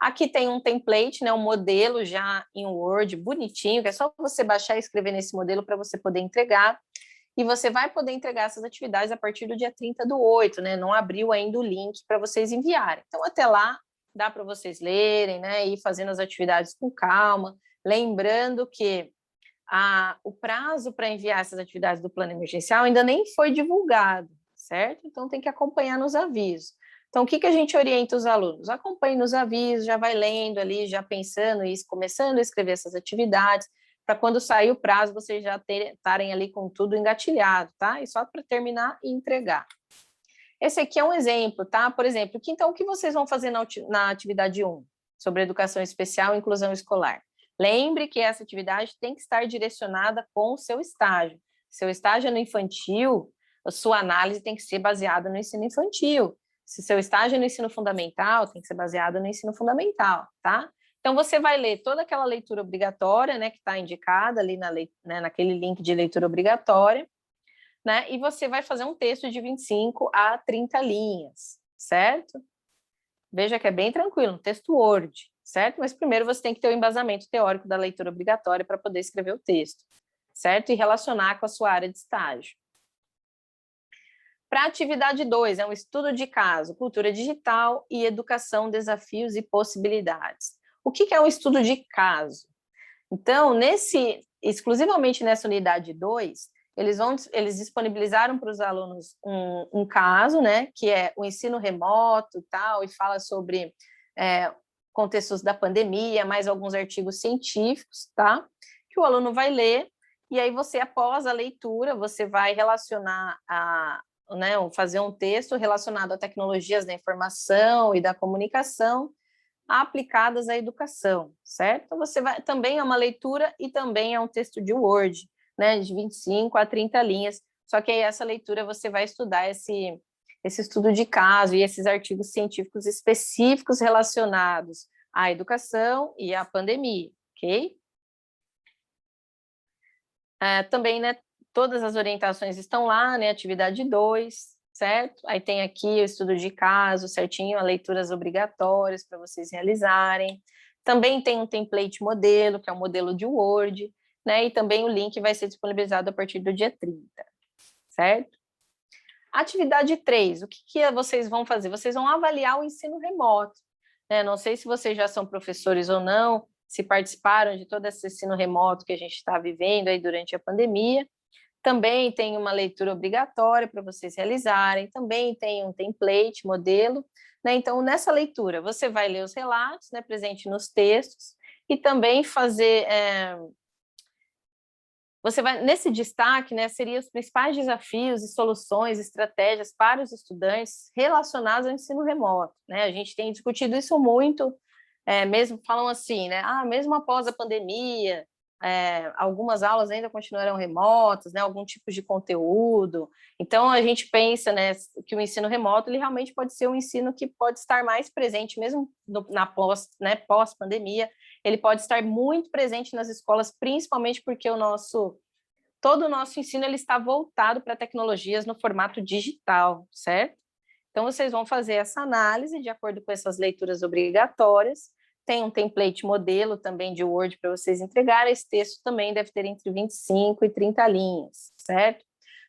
Aqui tem um template, né, um modelo já em Word, bonitinho, que é só você baixar e escrever nesse modelo para você poder entregar. E você vai poder entregar essas atividades a partir do dia 30/8, né? Não abriu ainda o link para vocês enviarem. Então, até lá, dá para vocês lerem, né? E ir fazendo as atividades com calma. Lembrando que o prazo para enviar essas atividades do plano emergencial ainda nem foi divulgado, certo? Então, tem que acompanhar nos avisos. Então, o que a gente orienta os alunos? Acompanhe nos avisos, já vai lendo ali, já pensando e começando a escrever essas atividades, para quando sair o prazo, vocês já estarem ali com tudo engatilhado, tá? E só para terminar e entregar. Esse aqui é um exemplo, tá? Por exemplo, então, o que vocês vão fazer na atividade 1, sobre educação especial e inclusão escolar? Lembre que essa atividade tem que estar direcionada com o seu estágio. Seu estágio é no infantil, a sua análise tem que ser baseada no ensino infantil. Se seu estágio é no ensino fundamental, tem que ser baseada no ensino fundamental, tá? Então, você vai ler toda aquela leitura obrigatória, né, que está indicada ali naquele link de leitura obrigatória, né, e você vai fazer um texto de 25 a 30 linhas, certo? Veja que é bem tranquilo, um texto Word, certo? Mas primeiro você tem que ter o embasamento teórico da leitura obrigatória para poder escrever o texto, certo? E relacionar com a sua área de estágio. Para a atividade 2, é um estudo de caso, cultura digital e educação, desafios e possibilidades. O que é um estudo de caso? Então, exclusivamente nessa unidade 2, eles disponibilizaram para os alunos um caso, né, que é o ensino remoto e tal, e fala sobre contextos da pandemia, mais alguns artigos científicos, tá? Que o aluno vai ler, e aí você, após a leitura, você vai relacionar fazer um texto relacionado a tecnologias da informação e da comunicação aplicadas à educação, certo? Então, também é uma leitura e também é um texto de Word, né, de 25 a 30 linhas, só que aí essa leitura você vai estudar esse estudo de caso e esses artigos científicos específicos relacionados à educação e à pandemia, ok? Também, né, todas as orientações estão lá, né, atividade 2, certo? Aí tem aqui o estudo de caso, certinho, as leituras obrigatórias para vocês realizarem. Também tem um template modelo, que é um modelo de Word, né? E também o link vai ser disponibilizado a partir do dia 30, certo? Atividade 3, o que vocês vão fazer? Vocês vão avaliar o ensino remoto, né? Não sei se vocês já são professores ou não, se participaram de todo esse ensino remoto que a gente está vivendo aí durante a pandemia. Também tem uma leitura obrigatória para vocês realizarem, também tem um template, modelo, né? Então, nessa leitura, você vai ler os relatos, né, presente nos textos, e também fazer... Você vai, nesse destaque, né, seriam os principais desafios e soluções, estratégias para os estudantes relacionados ao ensino remoto, né? A gente tem discutido isso muito, mesmo falam assim, né? Mesmo após a pandemia, algumas aulas ainda continuarão remotas, né? Algum tipo de conteúdo. Então, a gente pensa, né, que o ensino remoto ele realmente pode ser um ensino que pode estar mais presente, mesmo pós-pandemia, ele pode estar muito presente nas escolas, principalmente porque todo o nosso ensino ele está voltado para tecnologias no formato digital, certo? Então, vocês vão fazer essa análise de acordo com essas leituras obrigatórias. Tem um template modelo também de Word para vocês entregarem. Esse texto também deve ter entre 25 e 30 linhas, certo?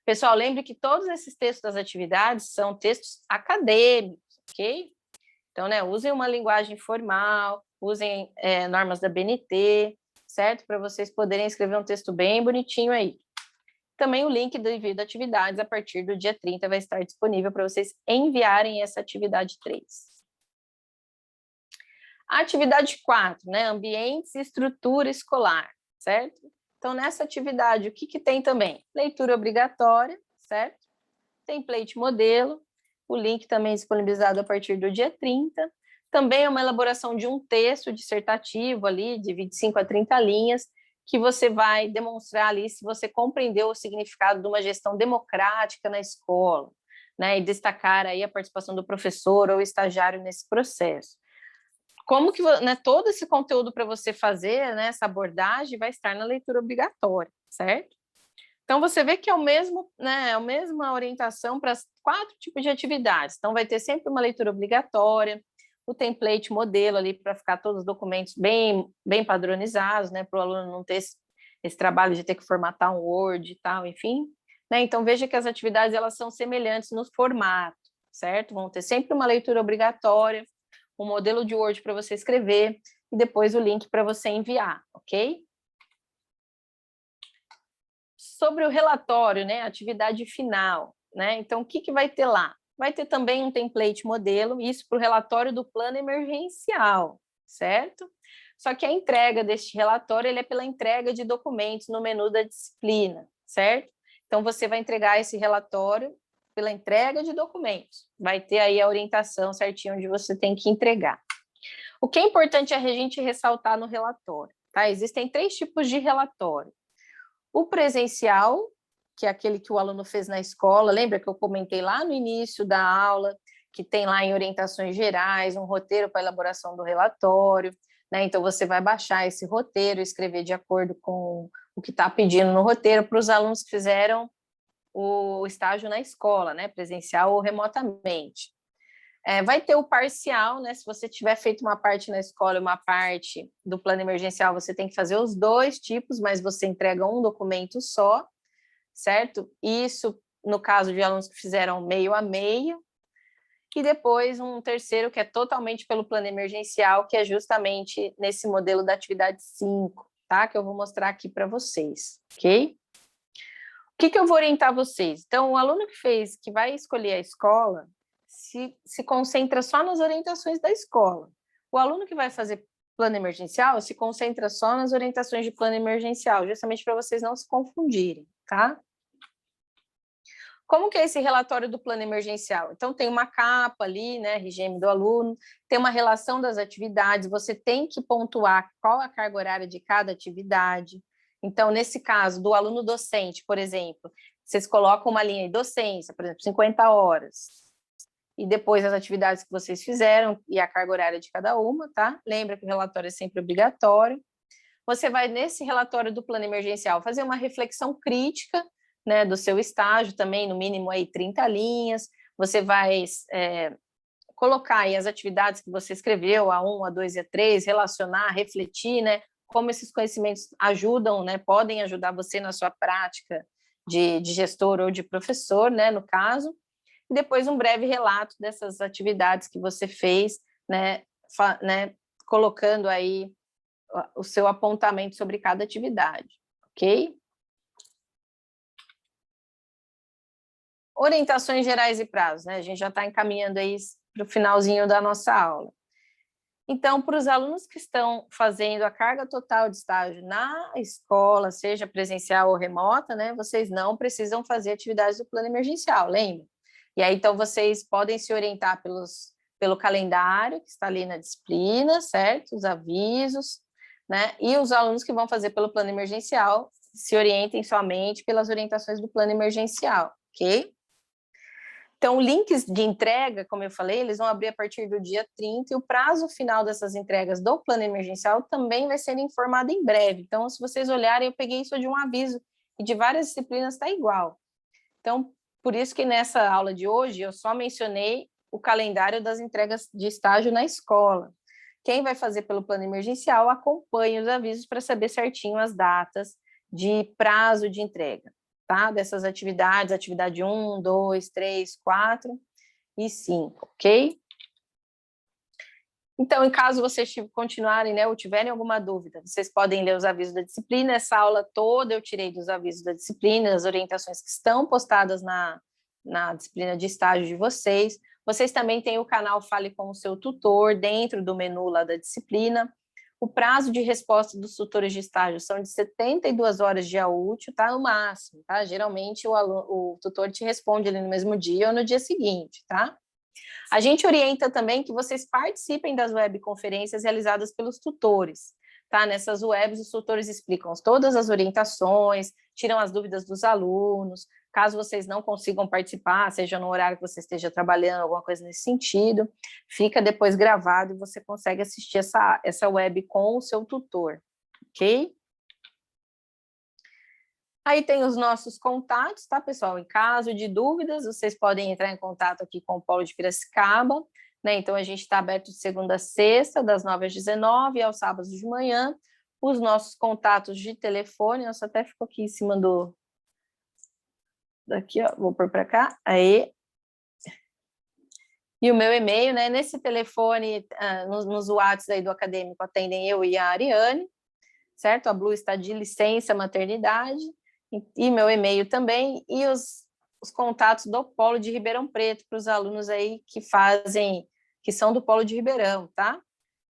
Pessoal, lembre que todos esses textos das atividades são textos acadêmicos, ok? Então, né, usem uma linguagem formal, usem normas da BNT, certo? Para vocês poderem escrever um texto bem bonitinho aí. Também o link do envio de atividades a partir do dia 30 vai estar disponível para vocês enviarem essa atividade 3. A atividade 4, né? Ambientes e estrutura escolar, certo? Então, nessa atividade, o que tem também? Leitura obrigatória, certo? Template modelo, o link também disponibilizado a partir do dia 30. Também é uma elaboração de um texto dissertativo ali, de 25 a 30 linhas, que você vai demonstrar ali se você compreendeu o significado de uma gestão democrática na escola, né? E destacar aí a participação do professor ou estagiário nesse processo. Como que, né, todo esse conteúdo para você fazer, né, essa abordagem vai estar na leitura obrigatória, certo? Então, você vê que é o mesmo, né, a mesma orientação para as 4 tipos de atividades. Então, vai ter sempre uma leitura obrigatória, o template modelo ali para ficar todos os documentos bem padronizados, né, para o aluno não ter esse trabalho de ter que formatar um Word e tal, enfim. Né? Então, veja que as atividades elas são semelhantes no formato, certo? Vão ter sempre uma leitura obrigatória, um modelo de Word para você escrever e depois o link para você enviar, ok? Sobre o relatório, né, atividade final, né? Então, o que vai ter lá? Vai ter também um template modelo, isso para o relatório do plano emergencial, certo? Só que a entrega deste relatório ele é pela entrega de documentos no menu da disciplina, certo? Então, você vai entregar esse relatório pela entrega de documentos. Vai ter aí a orientação certinho onde você tem que entregar. O que é importante é a gente ressaltar no relatório, tá? Existem 3 tipos de relatório. O presencial, que é aquele que o aluno fez na escola, lembra que eu comentei lá no início da aula, que tem lá em orientações gerais, um roteiro para elaboração do relatório, né? Então, você vai baixar esse roteiro, escrever de acordo com o que está pedindo no roteiro para os alunos que fizeram o estágio na escola, né? Presencial ou remotamente. Vai ter o parcial, né? Se você tiver feito uma parte na escola e uma parte do plano emergencial, você tem que fazer os 2 tipos, mas você entrega um documento só, certo? Isso no caso de alunos que fizeram meio a meio, e depois um terceiro que é totalmente pelo plano emergencial, que é justamente nesse modelo da atividade 5, tá? Que eu vou mostrar aqui para vocês, ok? O que eu vou orientar vocês? Então, o aluno que vai escolher a escola, se concentra só nas orientações da escola. O aluno que vai fazer plano emergencial se concentra só nas orientações de plano emergencial, justamente para vocês não se confundirem, tá? Como que é esse relatório do plano emergencial? Então, tem uma capa ali, né, RGM do aluno, tem uma relação das atividades, você tem que pontuar qual a carga horária de cada atividade. Então, nesse caso, do aluno docente, por exemplo, vocês colocam uma linha de docência, por exemplo, 50 horas, e depois as atividades que vocês fizeram e a carga horária de cada uma, tá? Lembra que o relatório é sempre obrigatório. Você vai, nesse relatório do plano emergencial, fazer uma reflexão crítica, né, do seu estágio também, no mínimo aí 30 linhas. Você vai colocar aí as atividades que você escreveu, a 1, a 2 e a 3, relacionar, refletir, né, como esses conhecimentos ajudam, né, podem ajudar você na sua prática de gestor ou de professor, né, no caso. E depois um breve relato dessas atividades que você fez, né, colocando aí o seu apontamento sobre cada atividade, ok? Orientações gerais e prazos, né? A gente já está encaminhando aí para o finalzinho da nossa aula. Então, para os alunos que estão fazendo a carga total de estágio na escola, seja presencial ou remota, né? Vocês não precisam fazer atividades do plano emergencial, lembra? E aí, então, vocês podem se orientar pelo calendário que está ali na disciplina, certo? Os avisos, né? E os alunos que vão fazer pelo plano emergencial se orientem somente pelas orientações do plano emergencial, ok? Então, links de entrega, como eu falei, eles vão abrir a partir do dia 30 e o prazo final dessas entregas do plano emergencial também vai ser informado em breve. Então, se vocês olharem, eu peguei isso de um aviso e de várias disciplinas está igual. Então, por isso que nessa aula de hoje eu só mencionei o calendário das entregas de estágio na escola. Quem vai fazer pelo plano emergencial acompanha os avisos para saber certinho as datas de prazo de entrega, tá? Dessas atividades, atividade 1, 2, 3, 4 e 5, ok? Então, em caso vocês continuarem, né, ou tiverem alguma dúvida, vocês podem ler os avisos da disciplina. Essa aula toda eu tirei dos avisos da disciplina, das orientações que estão postadas na disciplina de estágio de vocês. Vocês também têm o canal Fale com o seu tutor, dentro do menu lá da disciplina. O prazo de resposta dos tutores de estágio são de 72 horas dia útil, tá? No máximo, tá? Geralmente o tutor te responde ali no mesmo dia ou no dia seguinte, tá? A gente orienta também que vocês participem das webconferências realizadas pelos tutores, tá? Nessas webs, os tutores explicam todas as orientações, tiram as dúvidas dos alunos, Caso vocês não consigam participar, seja no horário que você esteja trabalhando, alguma coisa nesse sentido, fica depois gravado e você consegue assistir essa web com o seu tutor, ok? Aí tem os nossos contatos, tá, pessoal? Em caso de dúvidas, vocês podem entrar em contato aqui com o Polo de Piracicaba, né? Então, a gente está aberto de segunda a sexta, das 9 às 19, e aos sábados de manhã. Os nossos contatos de telefone, nossa, até ficou aqui em cima do... Daqui, ó, vou pôr para cá, aí. E o meu e-mail, né? Nesse telefone, nos WhatsApp aí do acadêmico, atendem eu e a Ariane, certo? A Blue está de licença maternidade, e meu e-mail também, e os contatos do Polo de Ribeirão Preto, para os alunos aí que são do Polo de Ribeirão, tá?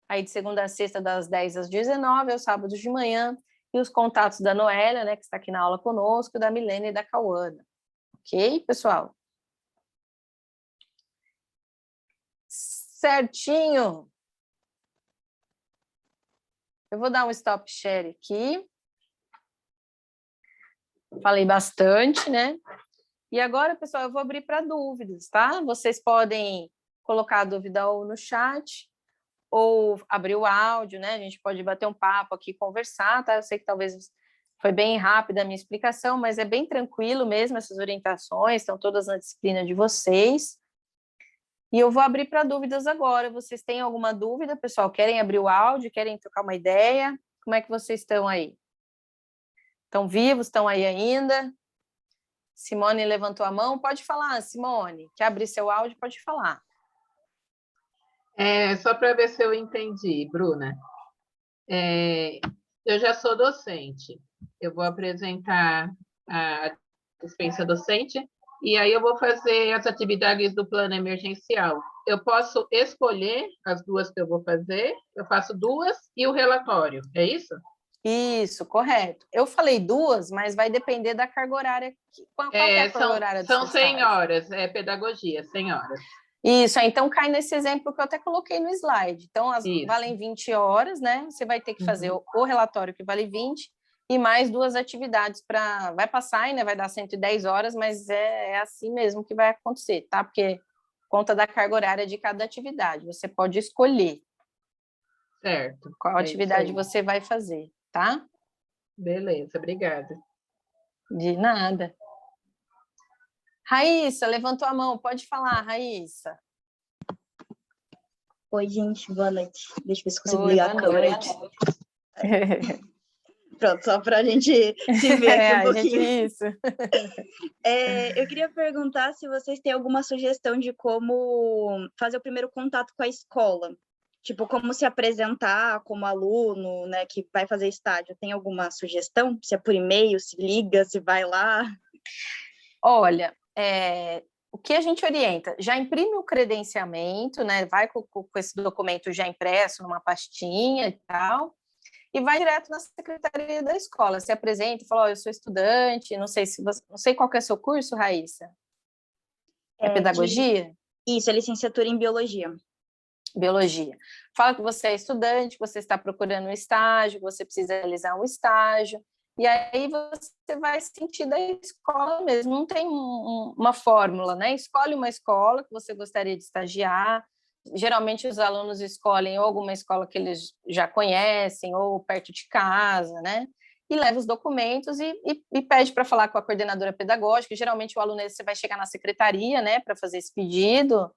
Aí de segunda a sexta, das 10 às 19, aos sábados de manhã, e os contatos da Noélia, né, que está aqui na aula conosco, da Milene e da Cauana. Ok, pessoal? Certinho. Eu vou dar um stop share aqui. Falei bastante, né? E agora, pessoal, eu vou abrir para dúvidas, tá? Vocês podem colocar a dúvida ou no chat, ou abrir o áudio, né? A gente pode bater um papo aqui, conversar, tá? Eu sei que talvez foi bem rápida a minha explicação, mas é bem tranquilo mesmo, essas orientações, estão todas na disciplina de vocês. E eu vou abrir para dúvidas agora. Vocês têm alguma dúvida, pessoal? Querem abrir o áudio? Querem trocar uma ideia? Como é que vocês estão aí? Estão vivos? Estão aí ainda? Simone levantou a mão. Pode falar, Simone. Quer abrir seu áudio? Pode falar. Só para ver se eu entendi, Bruna. Eu já sou docente. Eu vou apresentar a dispensa docente e aí eu vou fazer as atividades do plano emergencial. Eu posso escolher as duas que eu vou fazer, eu faço duas e o relatório, é isso? Isso, correto. Eu falei duas, mas vai depender da carga horária. Qual que é a carga horária do seu São 100 estágio? horas, pedagogia, 100 horas. Isso, então cai nesse exemplo que eu até coloquei no slide. Então, valem 20 horas, né? Você vai ter que fazer o relatório que vale 20 e mais duas atividades para... Vai passar, né? Vai dar 110 horas, mas é assim mesmo que vai acontecer, tá? Porque conta da carga horária de cada atividade. Você pode escolher certo. Qual atividade você vai fazer, tá? Beleza, obrigada. De nada. Raíssa, levantou a mão. Pode falar, Raíssa. Oi, gente, boa noite. Deixa eu ver se consigo ligar a câmera aqui. Pronto, só para a gente se ver aqui um pouquinho. Isso. Eu queria perguntar se vocês têm alguma sugestão de como fazer o primeiro contato com a escola. Tipo, como se apresentar como aluno, né, que vai fazer estágio. Tem alguma sugestão? Se é por e-mail, se liga, se vai lá? Olha, o que a gente orienta? Já imprime o credenciamento, né? Vai com esse documento já impresso numa pastinha e tal, e vai direto na secretaria da escola. Se apresenta e fala: eu sou estudante, não sei qual que é o seu curso, Raíssa. É pedagogia? Isso, é licenciatura em biologia. Biologia. Fala que você é estudante, que você está procurando um estágio, que você precisa realizar um estágio, e aí você vai sentir da escola mesmo, não tem uma fórmula, né? Escolhe uma escola que você gostaria de estagiar. Geralmente os alunos escolhem ou alguma escola que eles já conhecem, ou perto de casa, né? E leva os documentos e pede para falar com a coordenadora pedagógica. Geralmente o aluno você vai chegar na secretaria, né, para fazer esse pedido,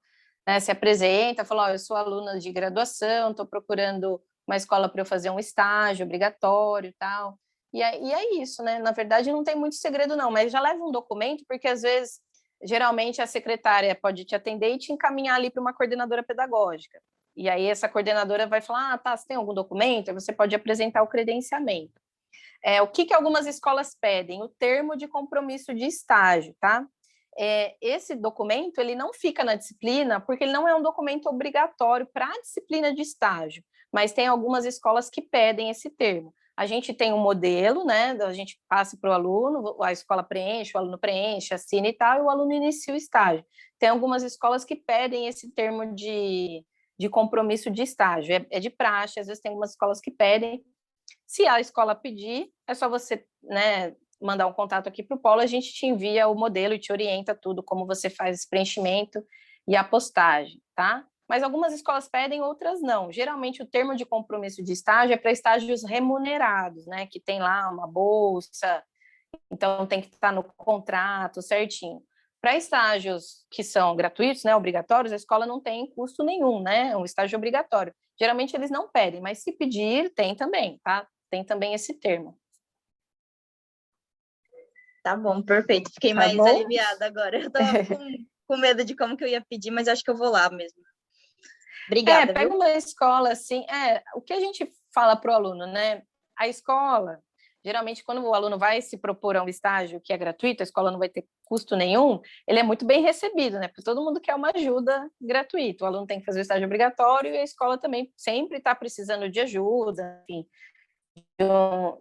né, se apresenta, fala: eu sou aluna de graduação, estou procurando uma escola para eu fazer um estágio obrigatório e tal. E é isso, né? Na verdade, não tem muito segredo, não, mas já leva um documento, porque às vezes, geralmente, a secretária pode te atender e te encaminhar ali para uma coordenadora pedagógica. E aí essa coordenadora vai falar: tá, você tem algum documento? Aí você pode apresentar o credenciamento. O que algumas escolas pedem? O termo de compromisso de estágio, tá? Esse documento ele não fica na disciplina, porque ele não é um documento obrigatório para a disciplina de estágio, mas tem algumas escolas que pedem esse termo. A gente tem um modelo, né? A gente passa para o aluno, a escola preenche, o aluno preenche, assina e tal, e o aluno inicia o estágio. Tem algumas escolas que pedem esse termo de compromisso de estágio, é de praxe, às vezes tem algumas escolas que pedem. Se a escola pedir, é só você, né, mandar um contato aqui para o Polo, a gente te envia o modelo e te orienta tudo, como você faz esse preenchimento e a postagem, tá? Mas algumas escolas pedem, outras não. Geralmente, o termo de compromisso de estágio é para estágios remunerados, né? Que tem lá uma bolsa, então tem que estar no contrato certinho. Para estágios que são gratuitos, né, obrigatórios, a escola não tem custo nenhum, né? É um estágio obrigatório. Geralmente eles não pedem, mas se pedir, tem também, tá? Tem também esse termo. Tá bom, perfeito. Fiquei Tá mais bom? aliviada agora. Eu tava com medo de como que eu ia pedir, mas acho que eu vou lá mesmo. Obrigada, Pega viu? uma escola assim, o que a gente fala para o aluno, né? A escola, geralmente, quando o aluno vai se propor a um estágio que é gratuito, a escola não vai ter custo nenhum, ele é muito bem recebido, né? Porque todo mundo quer uma ajuda gratuita. O aluno tem que fazer o estágio obrigatório e a escola também sempre está precisando de ajuda, enfim,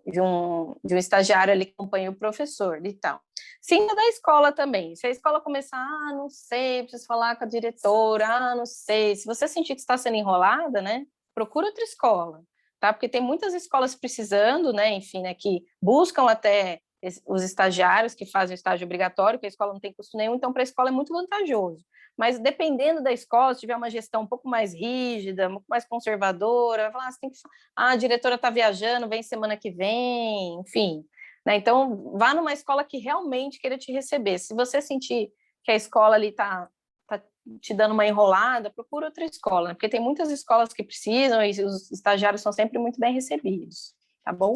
de um estagiário ali que acompanha o professor e tal. Sim, da escola também. Se a escola começar, não sei, preciso falar com a diretora, não sei. Se você sentir que está sendo enrolada, né, procura outra escola, tá? Porque tem muitas escolas precisando, né, enfim, né, que buscam até os estagiários que fazem o estágio obrigatório, que a escola não tem custo nenhum, então para a escola é muito vantajoso. Mas dependendo da escola, se tiver uma gestão um pouco mais rígida, um pouco mais conservadora, vai falar, você tem que... a diretora está viajando, vem semana que vem, enfim. Né? Então, vá numa escola que realmente queira te receber. Se você sentir que a escola ali está te dando uma enrolada, procura outra escola, né? Porque tem muitas escolas que precisam e os estagiários são sempre muito bem recebidos, tá bom?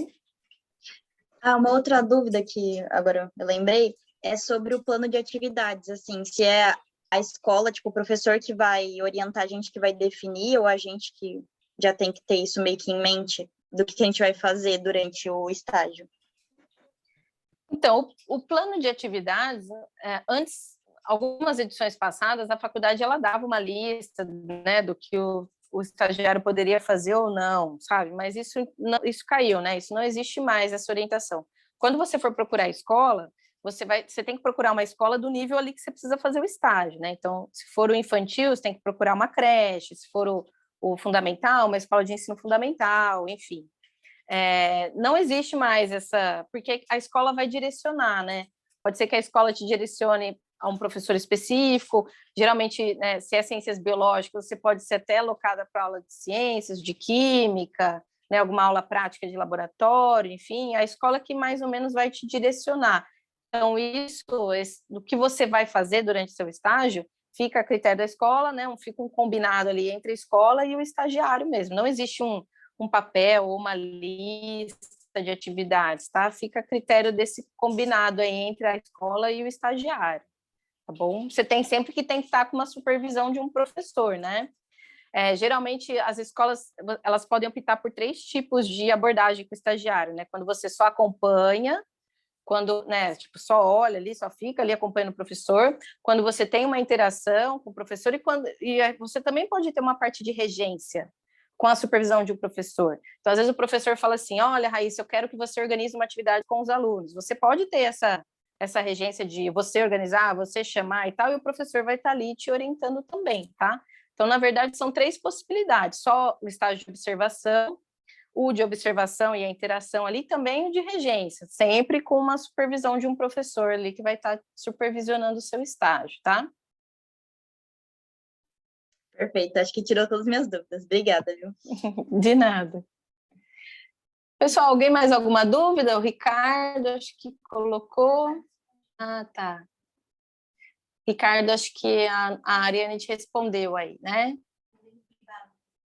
Ah, uma outra dúvida que agora eu lembrei é sobre o plano de atividades, assim, se é a escola, tipo, o professor que vai orientar a gente que vai definir, ou a gente que já tem que ter isso meio que em mente do que a gente vai fazer durante o estágio. Então, o plano de atividades, antes, algumas edições passadas, a faculdade ela dava uma lista, né, do que o estagiário poderia fazer ou não, sabe? Mas isso caiu, né? Isso não existe mais, essa orientação. Quando você for procurar a escola, você tem que procurar uma escola do nível ali que você precisa fazer o estágio, né? Então, se for o infantil, você tem que procurar uma creche, se for o fundamental, uma escola de ensino fundamental, enfim. Não existe mais essa, porque a escola vai direcionar, né? Pode ser que a escola te direcione a um professor específico, geralmente, né, se é ciências biológicas, você pode ser até alocada para aula de ciências, de química, né, alguma aula prática de laboratório, enfim, a escola que mais ou menos vai te direcionar. Então, do que você vai fazer durante seu estágio, fica a critério da escola, né, fica um combinado ali entre a escola e o estagiário mesmo, não existe um papel ou uma lista de atividades, tá? Fica a critério desse combinado aí entre a escola e o estagiário, tá bom? Você tem que estar com uma supervisão de um professor, né? Geralmente, as escolas, elas podem optar por 3 tipos de abordagem com o estagiário, né? Quando você só acompanha, quando, né, tipo, só olha ali, só fica ali acompanhando o professor, quando você tem uma interação com o professor e você também pode ter uma parte de regência, com a supervisão de um professor. Então, às vezes o professor fala assim, olha, Raíssa, eu quero que você organize uma atividade com os alunos. Você pode ter essa regência de você organizar, você chamar e tal, e o professor vai estar ali te orientando também, tá? Então, na verdade, são 3 possibilidades, só o estágio de observação, o de observação e a interação ali, também o de regência, sempre com uma supervisão de um professor ali que vai estar supervisionando o seu estágio, tá? Perfeito, acho que tirou todas as minhas dúvidas. Obrigada, viu? De nada. Pessoal, alguém mais alguma dúvida? O Ricardo, acho que colocou. Ah, tá. Ricardo, acho que a Ariane te respondeu aí, né?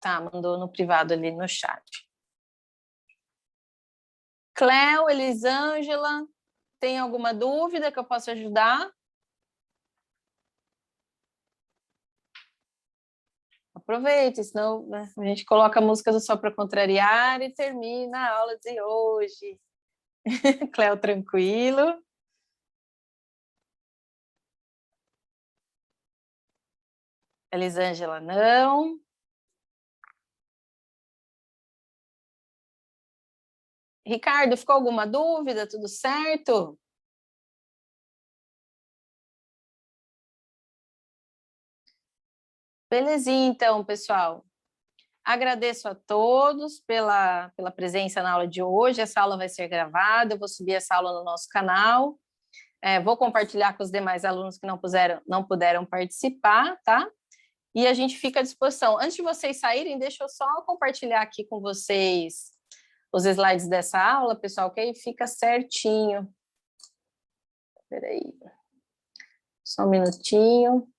Tá, mandou no privado ali no chat. Cléo, Elisângela, tem alguma dúvida que eu possa ajudar? Aproveite, senão, né, a gente coloca a música do Só para Contrariar e termina a aula de hoje. Cléo, tranquilo. Elisângela, não. Ricardo, ficou alguma dúvida? Tudo certo? Belezinha, então, pessoal. Agradeço a todos pela presença na aula de hoje. Essa aula vai ser gravada, eu vou subir essa aula no nosso canal. Vou compartilhar com os demais alunos que não puderam participar, tá? E a gente fica à disposição. Antes de vocês saírem, deixa eu só compartilhar aqui com vocês os slides dessa aula, pessoal, que aí fica certinho. Espera aí. Só um minutinho.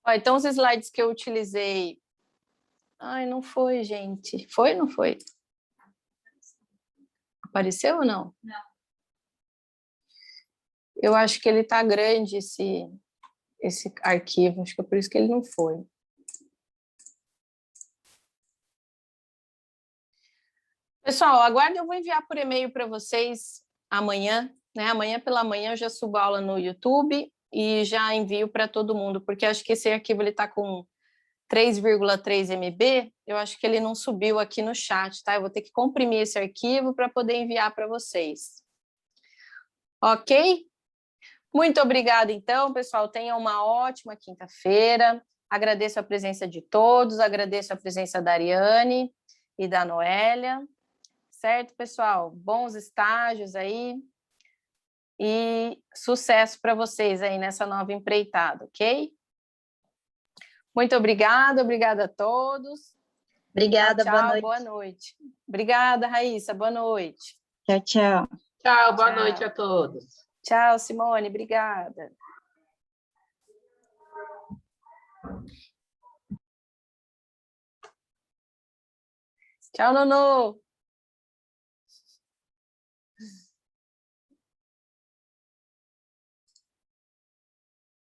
Ó, então, os slides que eu utilizei... Ai, não foi, gente. Foi ou não foi? Apareceu ou não? Não. Eu acho que ele está grande, esse arquivo. Acho que é por isso que ele não foi. Pessoal, aguardem, eu vou enviar por e-mail para vocês amanhã, né? Amanhã pela manhã eu já subo a aula no YouTube e já envio para todo mundo, porque acho que esse arquivo está com 3,3 MB, eu acho que ele não subiu aqui no chat, tá? Eu vou ter que comprimir esse arquivo para poder enviar para vocês. Ok? Muito obrigada, então, pessoal. Tenham uma ótima quinta-feira. Agradeço a presença de todos, agradeço a presença da Ariane e da Noélia. Certo, pessoal? Bons estágios aí e sucesso para vocês aí nessa nova empreitada, ok? Muito obrigada a todos. Obrigada, Tchau, boa noite. boa noite. Obrigada, Raíssa, boa noite. Tchau, tchau. Tchau, boa Tchau. noite a todos. Tchau, Simone, obrigada. Tchau, Nonô.